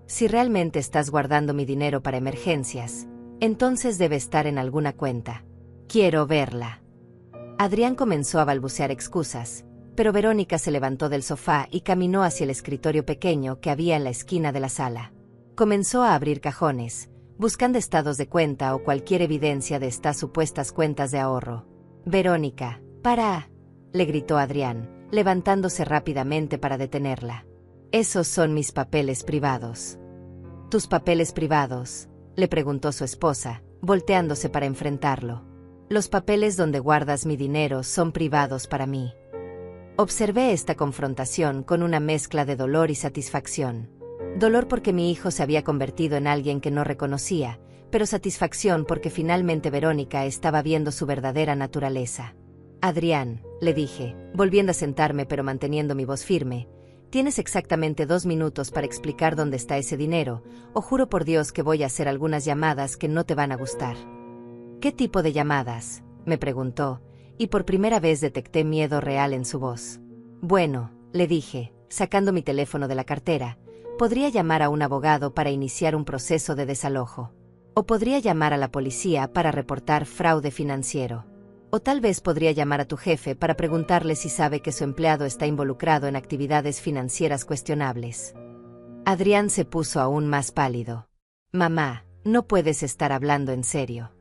Si realmente estás guardando mi dinero para emergencias, entonces debe estar en alguna cuenta. Quiero verla. Adrián comenzó a balbucear excusas, pero Verónica se levantó del sofá y caminó hacia el escritorio pequeño que había en la esquina de la sala. Comenzó a abrir cajones, buscando estados de cuenta o cualquier evidencia de estas supuestas cuentas de ahorro. Verónica, para, le gritó Adrián, levantándose rápidamente para detenerla. Esos son mis papeles privados. ¿Tus papeles privados?, le preguntó su esposa, volteándose para enfrentarlo. Los papeles donde guardas mi dinero son privados para mí. Observé esta confrontación con una mezcla de dolor y satisfacción. Dolor porque mi hijo se había convertido en alguien que no reconocía, pero satisfacción porque finalmente Verónica estaba viendo su verdadera naturaleza. Adrián, le dije, volviendo a sentarme pero manteniendo mi voz firme, tienes exactamente 2 minutos para explicar dónde está ese dinero, o juro por Dios que voy a hacer algunas llamadas que no te van a gustar. ¿Qué tipo de llamadas?, me preguntó, y por primera vez detecté miedo real en su voz. Bueno, le dije, sacando mi teléfono de la cartera, podría llamar a un abogado para iniciar un proceso de desalojo. O podría llamar a la policía para reportar fraude financiero. O tal vez podría llamar a tu jefe para preguntarle si sabe que su empleado está involucrado en actividades financieras cuestionables. Adrián se puso aún más pálido. Mamá, no puedes estar hablando en serio.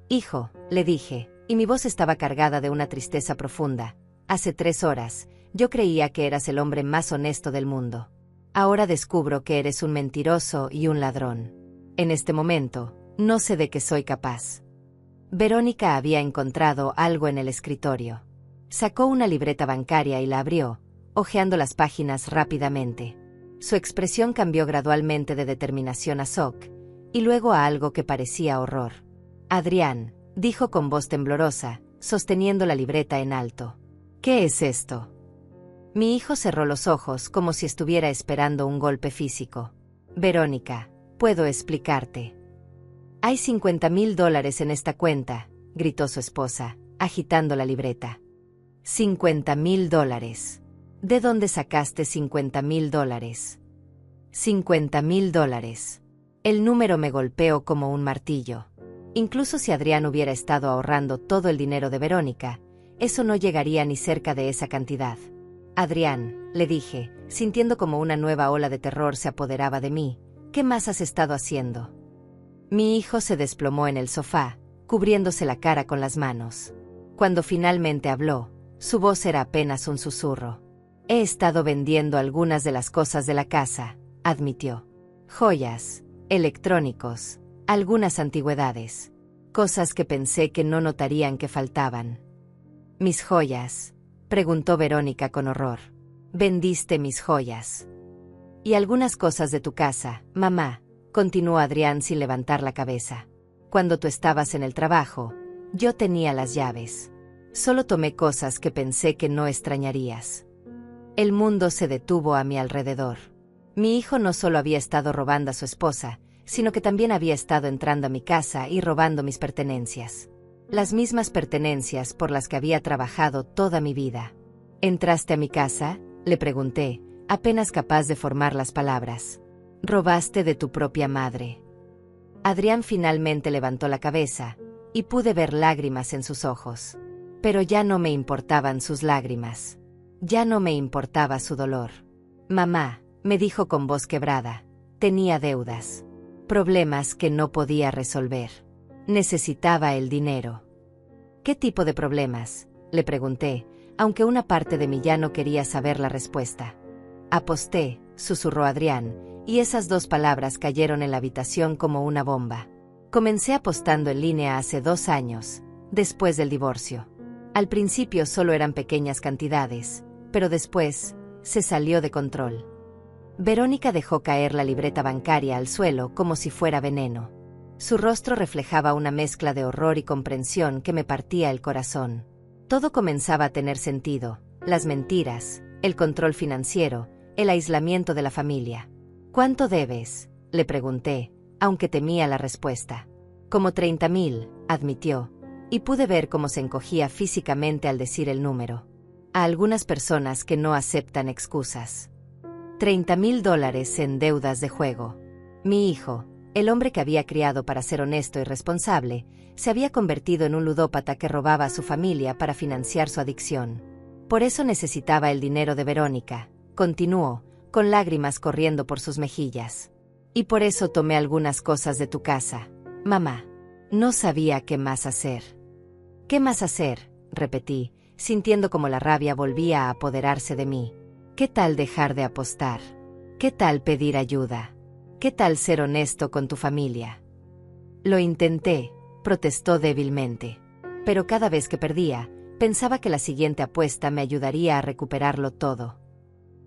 Hijo, le dije, y mi voz estaba cargada de una tristeza profunda. Hace 3 horas, yo creía que eras el hombre más honesto del mundo. Ahora descubro que eres un mentiroso y un ladrón. En este momento, no sé de qué soy capaz. Verónica había encontrado algo en el escritorio. Sacó una libreta bancaria y la abrió, hojeando las páginas rápidamente. Su expresión cambió gradualmente de determinación a shock, y luego a algo que parecía horror. Adrián, dijo con voz temblorosa, sosteniendo la libreta en alto. ¿Qué es esto? Mi hijo cerró los ojos como si estuviera esperando un golpe físico. Verónica, puedo explicarte. Hay $50,000 en esta cuenta, gritó su esposa, agitando la libreta. $50,000. ¿De dónde sacaste $50,000? $50,000. El número me golpeó como un martillo. Incluso si Adrián hubiera estado ahorrando todo el dinero de Verónica, eso no llegaría ni cerca de esa cantidad. Adrián, le dije, sintiendo como una nueva ola de terror se apoderaba de mí, ¿qué más has estado haciendo? Mi hijo se desplomó en el sofá, cubriéndose la cara con las manos. Cuando finalmente habló, su voz era apenas un susurro. He estado vendiendo algunas de las cosas de la casa, admitió. Joyas, electrónicos, algunas antigüedades. Cosas que pensé que no notarían que faltaban. ¿Mis joyas? Preguntó Verónica con horror. Vendiste mis joyas. Y algunas cosas de tu casa, mamá, continuó Adrián sin levantar la cabeza. Cuando tú estabas en el trabajo, yo tenía las llaves. Solo tomé cosas que pensé que no extrañarías. El mundo se detuvo a mi alrededor. Mi hijo no solo había estado robando a su esposa, sino que también había estado entrando a mi casa y robando mis pertenencias. Las mismas pertenencias por las que había trabajado toda mi vida. ¿Entraste a mi casa?, le pregunté, apenas capaz de formar las palabras. Robaste de tu propia madre. Adrián finalmente levantó la cabeza, y pude ver lágrimas en sus ojos. Pero ya no me importaban sus lágrimas. Ya no me importaba su dolor. Mamá, me dijo con voz quebrada, tenía deudas. Problemas que no podía resolver. Necesitaba el dinero. ¿Qué tipo de problemas?, le pregunté, aunque una parte de mí ya no quería saber la respuesta. Aposté, susurró Adrián, y esas 2 palabras cayeron en la habitación como una bomba. Comencé apostando en línea hace 2 años, después del divorcio. Al principio solo eran pequeñas cantidades, pero después, se salió de control. Verónica dejó caer la libreta bancaria al suelo como si fuera veneno. Su rostro reflejaba una mezcla de horror y comprensión que me partía el corazón. Todo comenzaba a tener sentido, las mentiras, el control financiero, el aislamiento de la familia. ¿Cuánto debes?, le pregunté, aunque temía la respuesta. Como 30,000, admitió, y pude ver cómo se encogía físicamente al decir el número. A algunas personas que no aceptan excusas. $30,000 en deudas de juego. Mi hijo, el hombre que había criado para ser honesto y responsable, se había convertido en un ludópata que robaba a su familia para financiar su adicción. Por eso necesitaba el dinero de Verónica, continuó, con lágrimas corriendo por sus mejillas. Y por eso tomé algunas cosas de tu casa, mamá. No sabía qué más hacer. ¿Qué más hacer?, repetí, sintiendo como la rabia volvía a apoderarse de mí. ¿Qué tal dejar de apostar? ¿Qué tal pedir ayuda? ¿Qué tal ser honesto con tu familia? Lo intenté, protestó débilmente. Pero cada vez que perdía, pensaba que la siguiente apuesta me ayudaría a recuperarlo todo.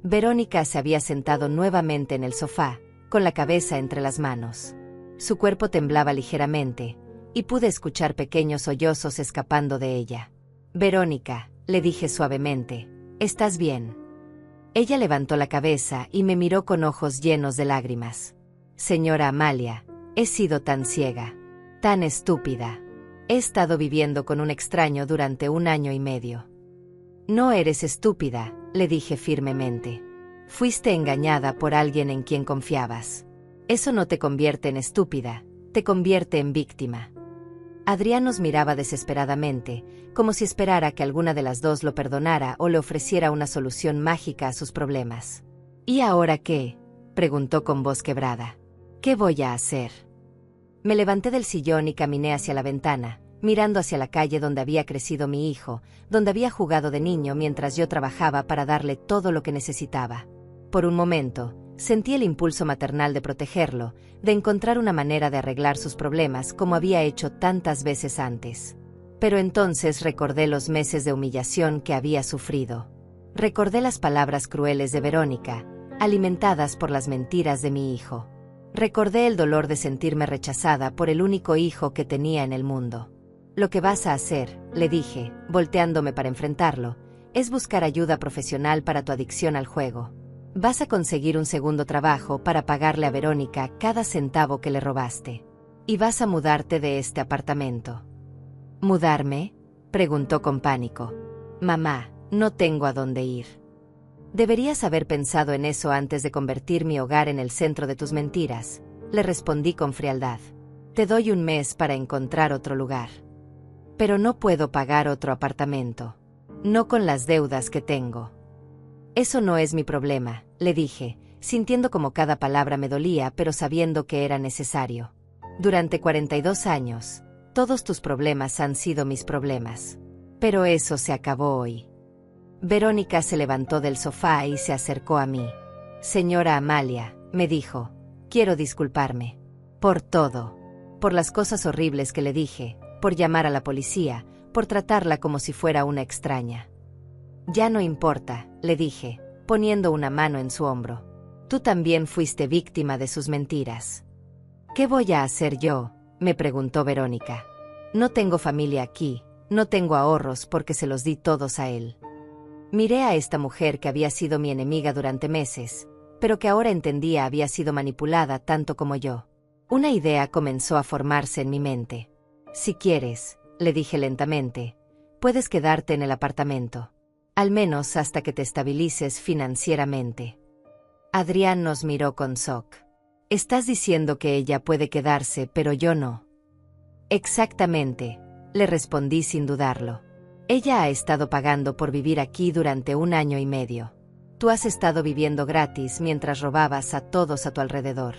Verónica se había sentado nuevamente en el sofá, con la cabeza entre las manos. Su cuerpo temblaba ligeramente, y pude escuchar pequeños sollozos escapando de ella. Verónica, le dije suavemente, ¿estás bien? Ella levantó la cabeza y me miró con ojos llenos de lágrimas. Señora Amalia, he sido tan ciega, tan estúpida. He estado viviendo con un extraño durante 1 año y medio. No eres estúpida, le dije firmemente. Fuiste engañada por alguien en quien confiabas. Eso no te convierte en estúpida, te convierte en víctima. Adrián nos miraba desesperadamente, como si esperara que alguna de las dos lo perdonara o le ofreciera una solución mágica a sus problemas. ¿Y ahora qué?, preguntó con voz quebrada. ¿Qué voy a hacer? Me levanté del sillón y caminé hacia la ventana, mirando hacia la calle donde había crecido mi hijo, donde había jugado de niño mientras yo trabajaba para darle todo lo que necesitaba. Por un momento, sentí el impulso maternal de protegerlo, de encontrar una manera de arreglar sus problemas como había hecho tantas veces antes. Pero entonces recordé los meses de humillación que había sufrido. Recordé las palabras crueles de Verónica, alimentadas por las mentiras de mi hijo. Recordé el dolor de sentirme rechazada por el único hijo que tenía en el mundo. Lo que vas a hacer, le dije, volteándome para enfrentarlo, es buscar ayuda profesional para tu adicción al juego. Vas a conseguir un segundo trabajo para pagarle a Verónica cada centavo que le robaste. Y vas a mudarte de este apartamento. ¿Mudarme?, preguntó con pánico. Mamá, no tengo a dónde ir. Deberías haber pensado en eso antes de convertir mi hogar en el centro de tus mentiras, le respondí con frialdad. Te doy un mes para encontrar otro lugar. Pero no puedo pagar otro apartamento. No con las deudas que tengo. Eso no es mi problema, le dije, sintiendo como cada palabra me dolía pero sabiendo que era necesario. Durante 42 años, todos tus problemas han sido mis problemas. Pero eso se acabó hoy. Verónica se levantó del sofá y se acercó a mí. Señora Amalia, me dijo, quiero disculparme. Por todo. Por las cosas horribles que le dije, por llamar a la policía, por tratarla como si fuera una extraña. Ya no importa, le dije, poniendo una mano en su hombro. Tú también fuiste víctima de sus mentiras. ¿Qué voy a hacer yo?, me preguntó Verónica. No tengo familia aquí, no tengo ahorros porque se los di todos a él. Miré a esta mujer que había sido mi enemiga durante meses, pero que ahora entendía había sido manipulada tanto como yo. Una idea comenzó a formarse en mi mente. Si quieres, le dije lentamente, puedes quedarte en el apartamento. Al menos hasta que te estabilices financieramente. Adrián nos miró con shock. Estás diciendo que ella puede quedarse, pero yo no. Exactamente, le respondí sin dudarlo. Ella ha estado pagando por vivir aquí durante 1 año y medio. Tú has estado viviendo gratis mientras robabas a todos a tu alrededor.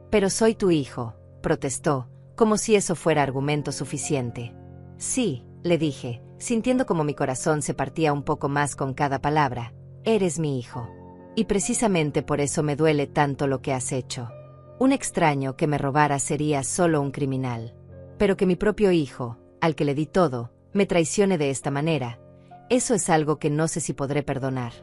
Pero soy tu hijo, protestó, como si eso fuera argumento suficiente. Sí, le dije, sintiendo como mi corazón se partía un poco más con cada palabra. Eres mi hijo. Y precisamente por eso me duele tanto lo que has hecho. Un extraño que me robara sería solo un criminal. Pero que mi propio hijo, al que le di todo, me traicione de esta manera, eso es algo que no sé si podré perdonar.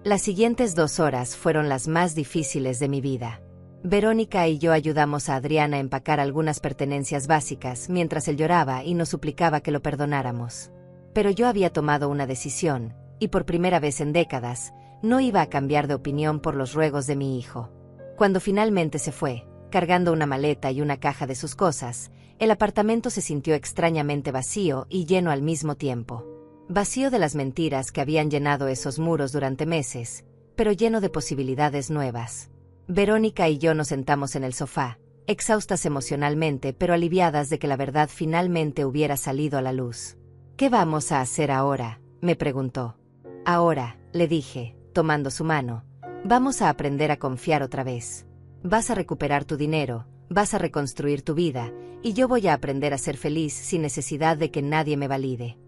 Las siguientes 2 horas fueron las más difíciles de mi vida. Verónica y yo ayudamos a Adrián a empacar algunas pertenencias básicas mientras él lloraba y nos suplicaba que lo perdonáramos. Pero yo había tomado una decisión, y por primera vez en décadas, no iba a cambiar de opinión por los ruegos de mi hijo. Cuando finalmente se fue, cargando una maleta y una caja de sus cosas, el apartamento se sintió extrañamente vacío y lleno al mismo tiempo. Vacío de las mentiras que habían llenado esos muros durante meses, pero lleno de posibilidades nuevas. Verónica y yo nos sentamos en el sofá, exhaustas emocionalmente pero aliviadas de que la verdad finalmente hubiera salido a la luz. ¿Qué vamos a hacer ahora?, me preguntó. Ahora, le dije, tomando su mano, vamos a aprender a confiar otra vez. Vas a recuperar tu dinero, vas a reconstruir tu vida, y yo voy a aprender a ser feliz sin necesidad de que nadie me valide.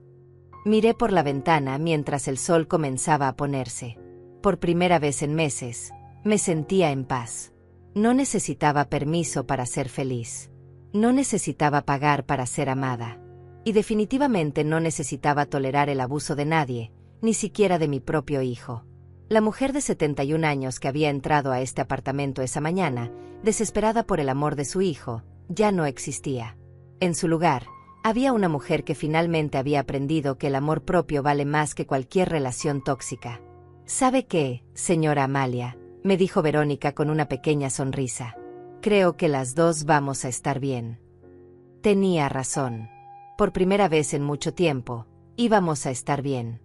Miré por la ventana mientras el sol comenzaba a ponerse. Por primera vez en meses, me sentía en paz. No necesitaba permiso para ser feliz. No necesitaba pagar para ser amada. Y definitivamente no necesitaba tolerar el abuso de nadie, ni siquiera de mi propio hijo. La mujer de 71 años que había entrado a este apartamento esa mañana, desesperada por el amor de su hijo, ya no existía. En su lugar, había una mujer que finalmente había aprendido que el amor propio vale más que cualquier relación tóxica. ¿Sabe qué, señora Amalia?, me dijo Verónica con una pequeña sonrisa. Creo que las dos vamos a estar bien. Tenía razón. Por primera vez en mucho tiempo, íbamos a estar bien.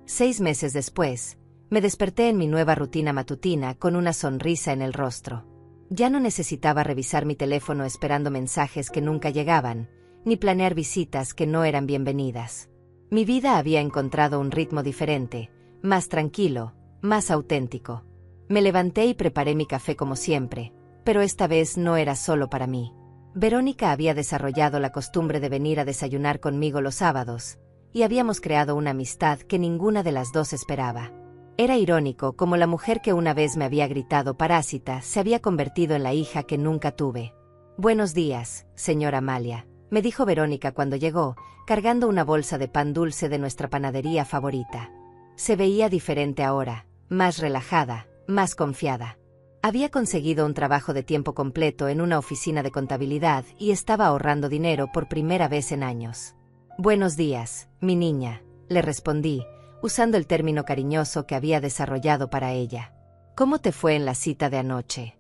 6 meses después, me desperté en mi nueva rutina matutina con una sonrisa en el rostro. Ya no necesitaba revisar mi teléfono esperando mensajes que nunca llegaban, ni planear visitas que no eran bienvenidas. Mi vida había encontrado un ritmo diferente, más tranquilo, más auténtico. Me levanté y preparé mi café como siempre, pero esta vez no era solo para mí. Verónica había desarrollado la costumbre de venir a desayunar conmigo los sábados, y habíamos creado una amistad que ninguna de las dos esperaba. Era irónico cómo la mujer que una vez me había gritado parásita se había convertido en la hija que nunca tuve. «Buenos días, señora Amalia», me dijo Verónica cuando llegó, cargando una bolsa de pan dulce de nuestra panadería favorita. Se veía diferente ahora, más relajada, más confiada. Había conseguido un trabajo de tiempo completo en una oficina de contabilidad y estaba ahorrando dinero por primera vez en años. «Buenos días, mi niña», le respondí, usando el término cariñoso que había desarrollado para ella. «¿Cómo te fue en la cita de anoche?».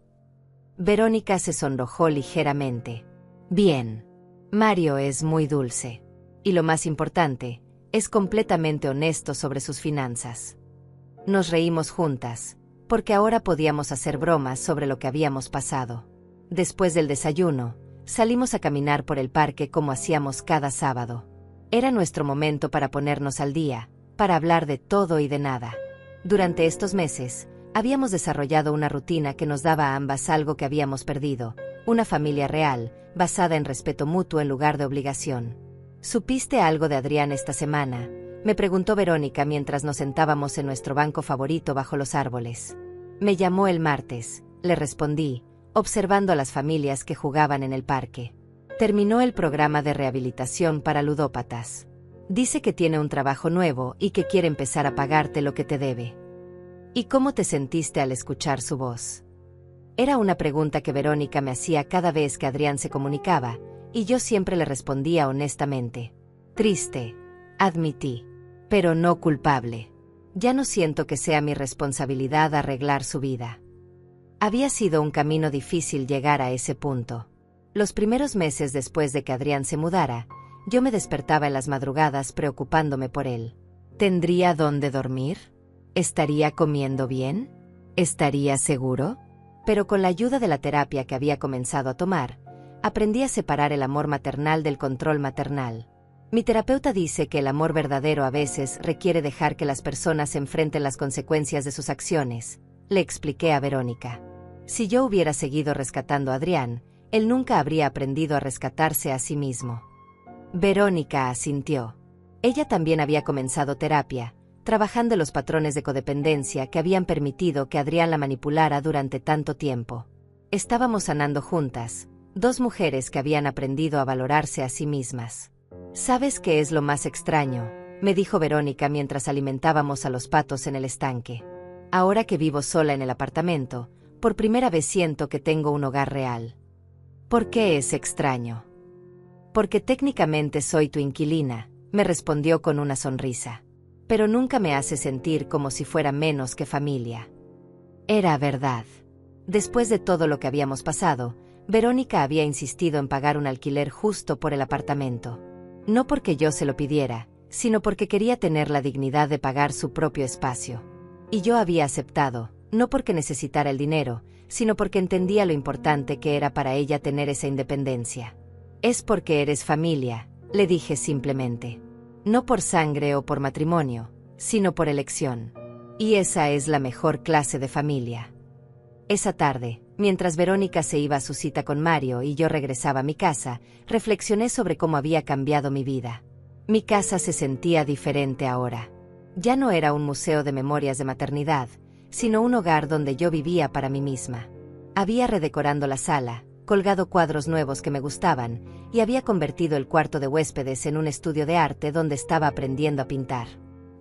Verónica se sonrojó ligeramente. «Bien. Mario es muy dulce. Y lo más importante, es completamente honesto sobre sus finanzas». Nos reímos juntas, porque ahora podíamos hacer bromas sobre lo que habíamos pasado. Después del desayuno, salimos a caminar por el parque como hacíamos cada sábado. Era nuestro momento para ponernos al día, para hablar de todo y de nada. Durante estos meses, habíamos desarrollado una rutina que nos daba a ambas algo que habíamos perdido, una familia real, basada en respeto mutuo en lugar de obligación. «¿Supiste algo de Adrián esta semana?», me preguntó Verónica mientras nos sentábamos en nuestro banco favorito bajo los árboles. «Me llamó el martes», le respondí, observando a las familias que jugaban en el parque. «Terminó el programa de rehabilitación para ludópatas. Dice que tiene un trabajo nuevo y que quiere empezar a pagarte lo que te debe». «¿Y cómo te sentiste al escuchar su voz?». Era una pregunta que Verónica me hacía cada vez que Adrián se comunicaba, y yo siempre le respondía honestamente. «Triste», admití, «pero no culpable. Ya no siento que sea mi responsabilidad arreglar su vida». Había sido un camino difícil llegar a ese punto. Los primeros meses después de que Adrián se mudara, yo me despertaba en las madrugadas preocupándome por él. ¿Tendría dónde dormir? ¿Estaría comiendo bien? ¿Estaría seguro? Pero con la ayuda de la terapia que había comenzado a tomar, aprendí a separar el amor maternal del control maternal. Mi terapeuta dice que el amor verdadero a veces requiere dejar que las personas enfrenten las consecuencias de sus acciones, le expliqué a Verónica. Si yo hubiera seguido rescatando a Adrián, él nunca habría aprendido a rescatarse a sí mismo. Verónica asintió. Ella también había comenzado terapia, trabajando en los patrones de codependencia que habían permitido que Adrián la manipulara durante tanto tiempo. Estábamos sanando juntas, dos mujeres que habían aprendido a valorarse a sí mismas. «¿Sabes qué es lo más extraño?», me dijo Verónica mientras alimentábamos a los patos en el estanque. «Ahora que vivo sola en el apartamento, por primera vez siento que tengo un hogar real». «¿Por qué es extraño?». «Porque técnicamente soy tu inquilina», me respondió con una sonrisa. «Pero nunca me hace sentir como si fuera menos que familia». Era verdad. Después de todo lo que habíamos pasado, Verónica había insistido en pagar un alquiler justo por el apartamento. No porque yo se lo pidiera, sino porque quería tener la dignidad de pagar su propio espacio. Y yo había aceptado, no porque necesitara el dinero, sino porque entendía lo importante que era para ella tener esa independencia. «Es porque eres familia», le dije simplemente. «No por sangre o por matrimonio, sino por elección. Y esa es la mejor clase de familia». Esa tarde, mientras Verónica se iba a su cita con Mario y yo regresaba a mi casa, reflexioné sobre cómo había cambiado mi vida. Mi casa se sentía diferente ahora. Ya no era un museo de memorias de maternidad, sino un hogar donde yo vivía para mí misma. Había redecorado la sala, colgado cuadros nuevos que me gustaban, y había convertido el cuarto de huéspedes en un estudio de arte donde estaba aprendiendo a pintar.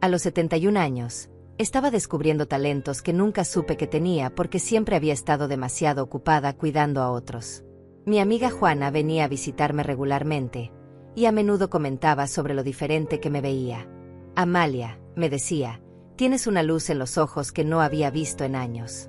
A los 71 años, estaba descubriendo talentos que nunca supe que tenía porque siempre había estado demasiado ocupada cuidando a otros. Mi amiga Juana venía a visitarme regularmente, y a menudo comentaba sobre lo diferente que me veía. «Amalia», me decía, «tienes una luz en los ojos que no había visto en años».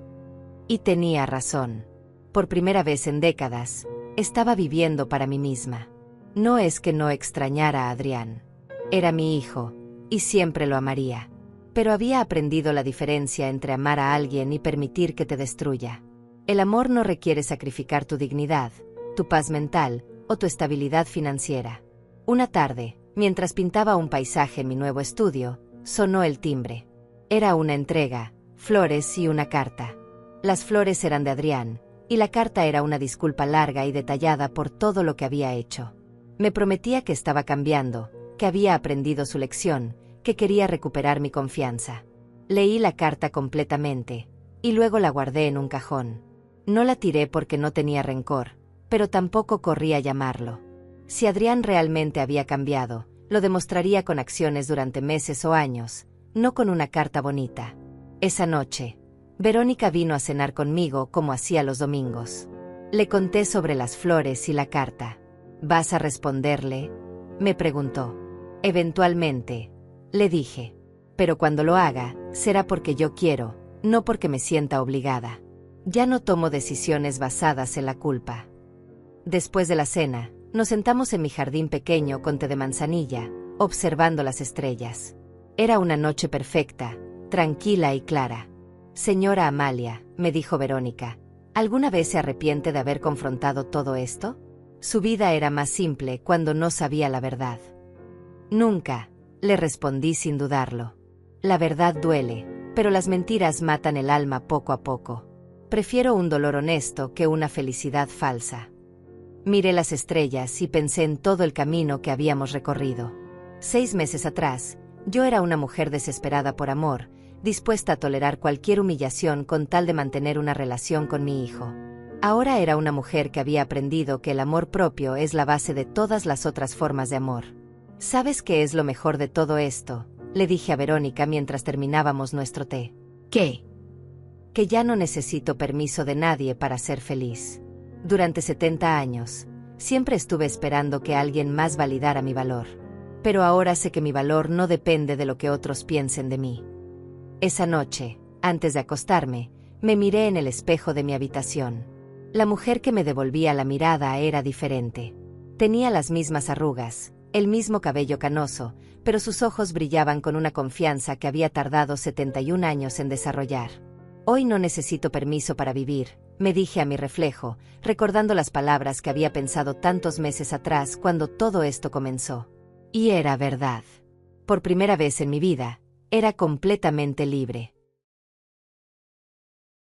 Y tenía razón. Por primera vez en décadas, estaba viviendo para mí misma. No es que no extrañara a Adrián. Era mi hijo, y siempre lo amaría. Pero había aprendido la diferencia entre amar a alguien y permitir que te destruya. El amor no requiere sacrificar tu dignidad, tu paz mental o tu estabilidad financiera. Una tarde, mientras pintaba un paisaje en mi nuevo estudio, sonó el timbre. Era una entrega, flores y una carta. Las flores eran de Adrián, y la carta era una disculpa larga y detallada por todo lo que había hecho. Me prometía que estaba cambiando, que había aprendido su lección, que quería recuperar mi confianza. Leí la carta completamente, y luego la guardé en un cajón. No la tiré porque no tenía rencor, pero tampoco corrí a llamarlo. Si Adrián realmente había cambiado, lo demostraría con acciones durante meses o años, no con una carta bonita. Esa noche, Verónica vino a cenar conmigo como hacía los domingos. Le conté sobre las flores y la carta. ¿Vas a responderle?, me preguntó. Eventualmente, le dije. Pero cuando lo haga, será porque yo quiero, no porque me sienta obligada. Ya no tomo decisiones basadas en la culpa. Después de la cena, nos sentamos en mi jardín pequeño con té de manzanilla, observando las estrellas. Era una noche perfecta, tranquila y clara. Señora Amalia, me dijo Verónica, ¿alguna vez se arrepiente de haber confrontado todo esto? Su vida era más simple cuando no sabía la verdad. Nunca, le respondí sin dudarlo. La verdad duele, pero las mentiras matan el alma poco a poco. Prefiero un dolor honesto que una felicidad falsa. Miré las estrellas y pensé en todo el camino que habíamos recorrido. 6 meses atrás, yo era una mujer desesperada por amor, dispuesta a tolerar cualquier humillación con tal de mantener una relación con mi hijo. Ahora era una mujer que había aprendido que el amor propio es la base de todas las otras formas de amor. ¿Sabes qué es lo mejor de todo esto?, le dije a Verónica mientras terminábamos nuestro té. ¿Qué? Que ya no necesito permiso de nadie para ser feliz. Durante 70 años, siempre estuve esperando que alguien más validara mi valor. Pero ahora sé que mi valor no depende de lo que otros piensen de mí. Esa noche, antes de acostarme, me miré en el espejo de mi habitación. La mujer que me devolvía la mirada era diferente. Tenía las mismas arrugas, el mismo cabello canoso, pero sus ojos brillaban con una confianza que había tardado 71 años en desarrollar. Hoy no necesito permiso para vivir, me dije a mi reflejo, recordando las palabras que había pensado tantos meses atrás cuando todo esto comenzó. Y era verdad. Por primera vez en mi vida, era completamente libre.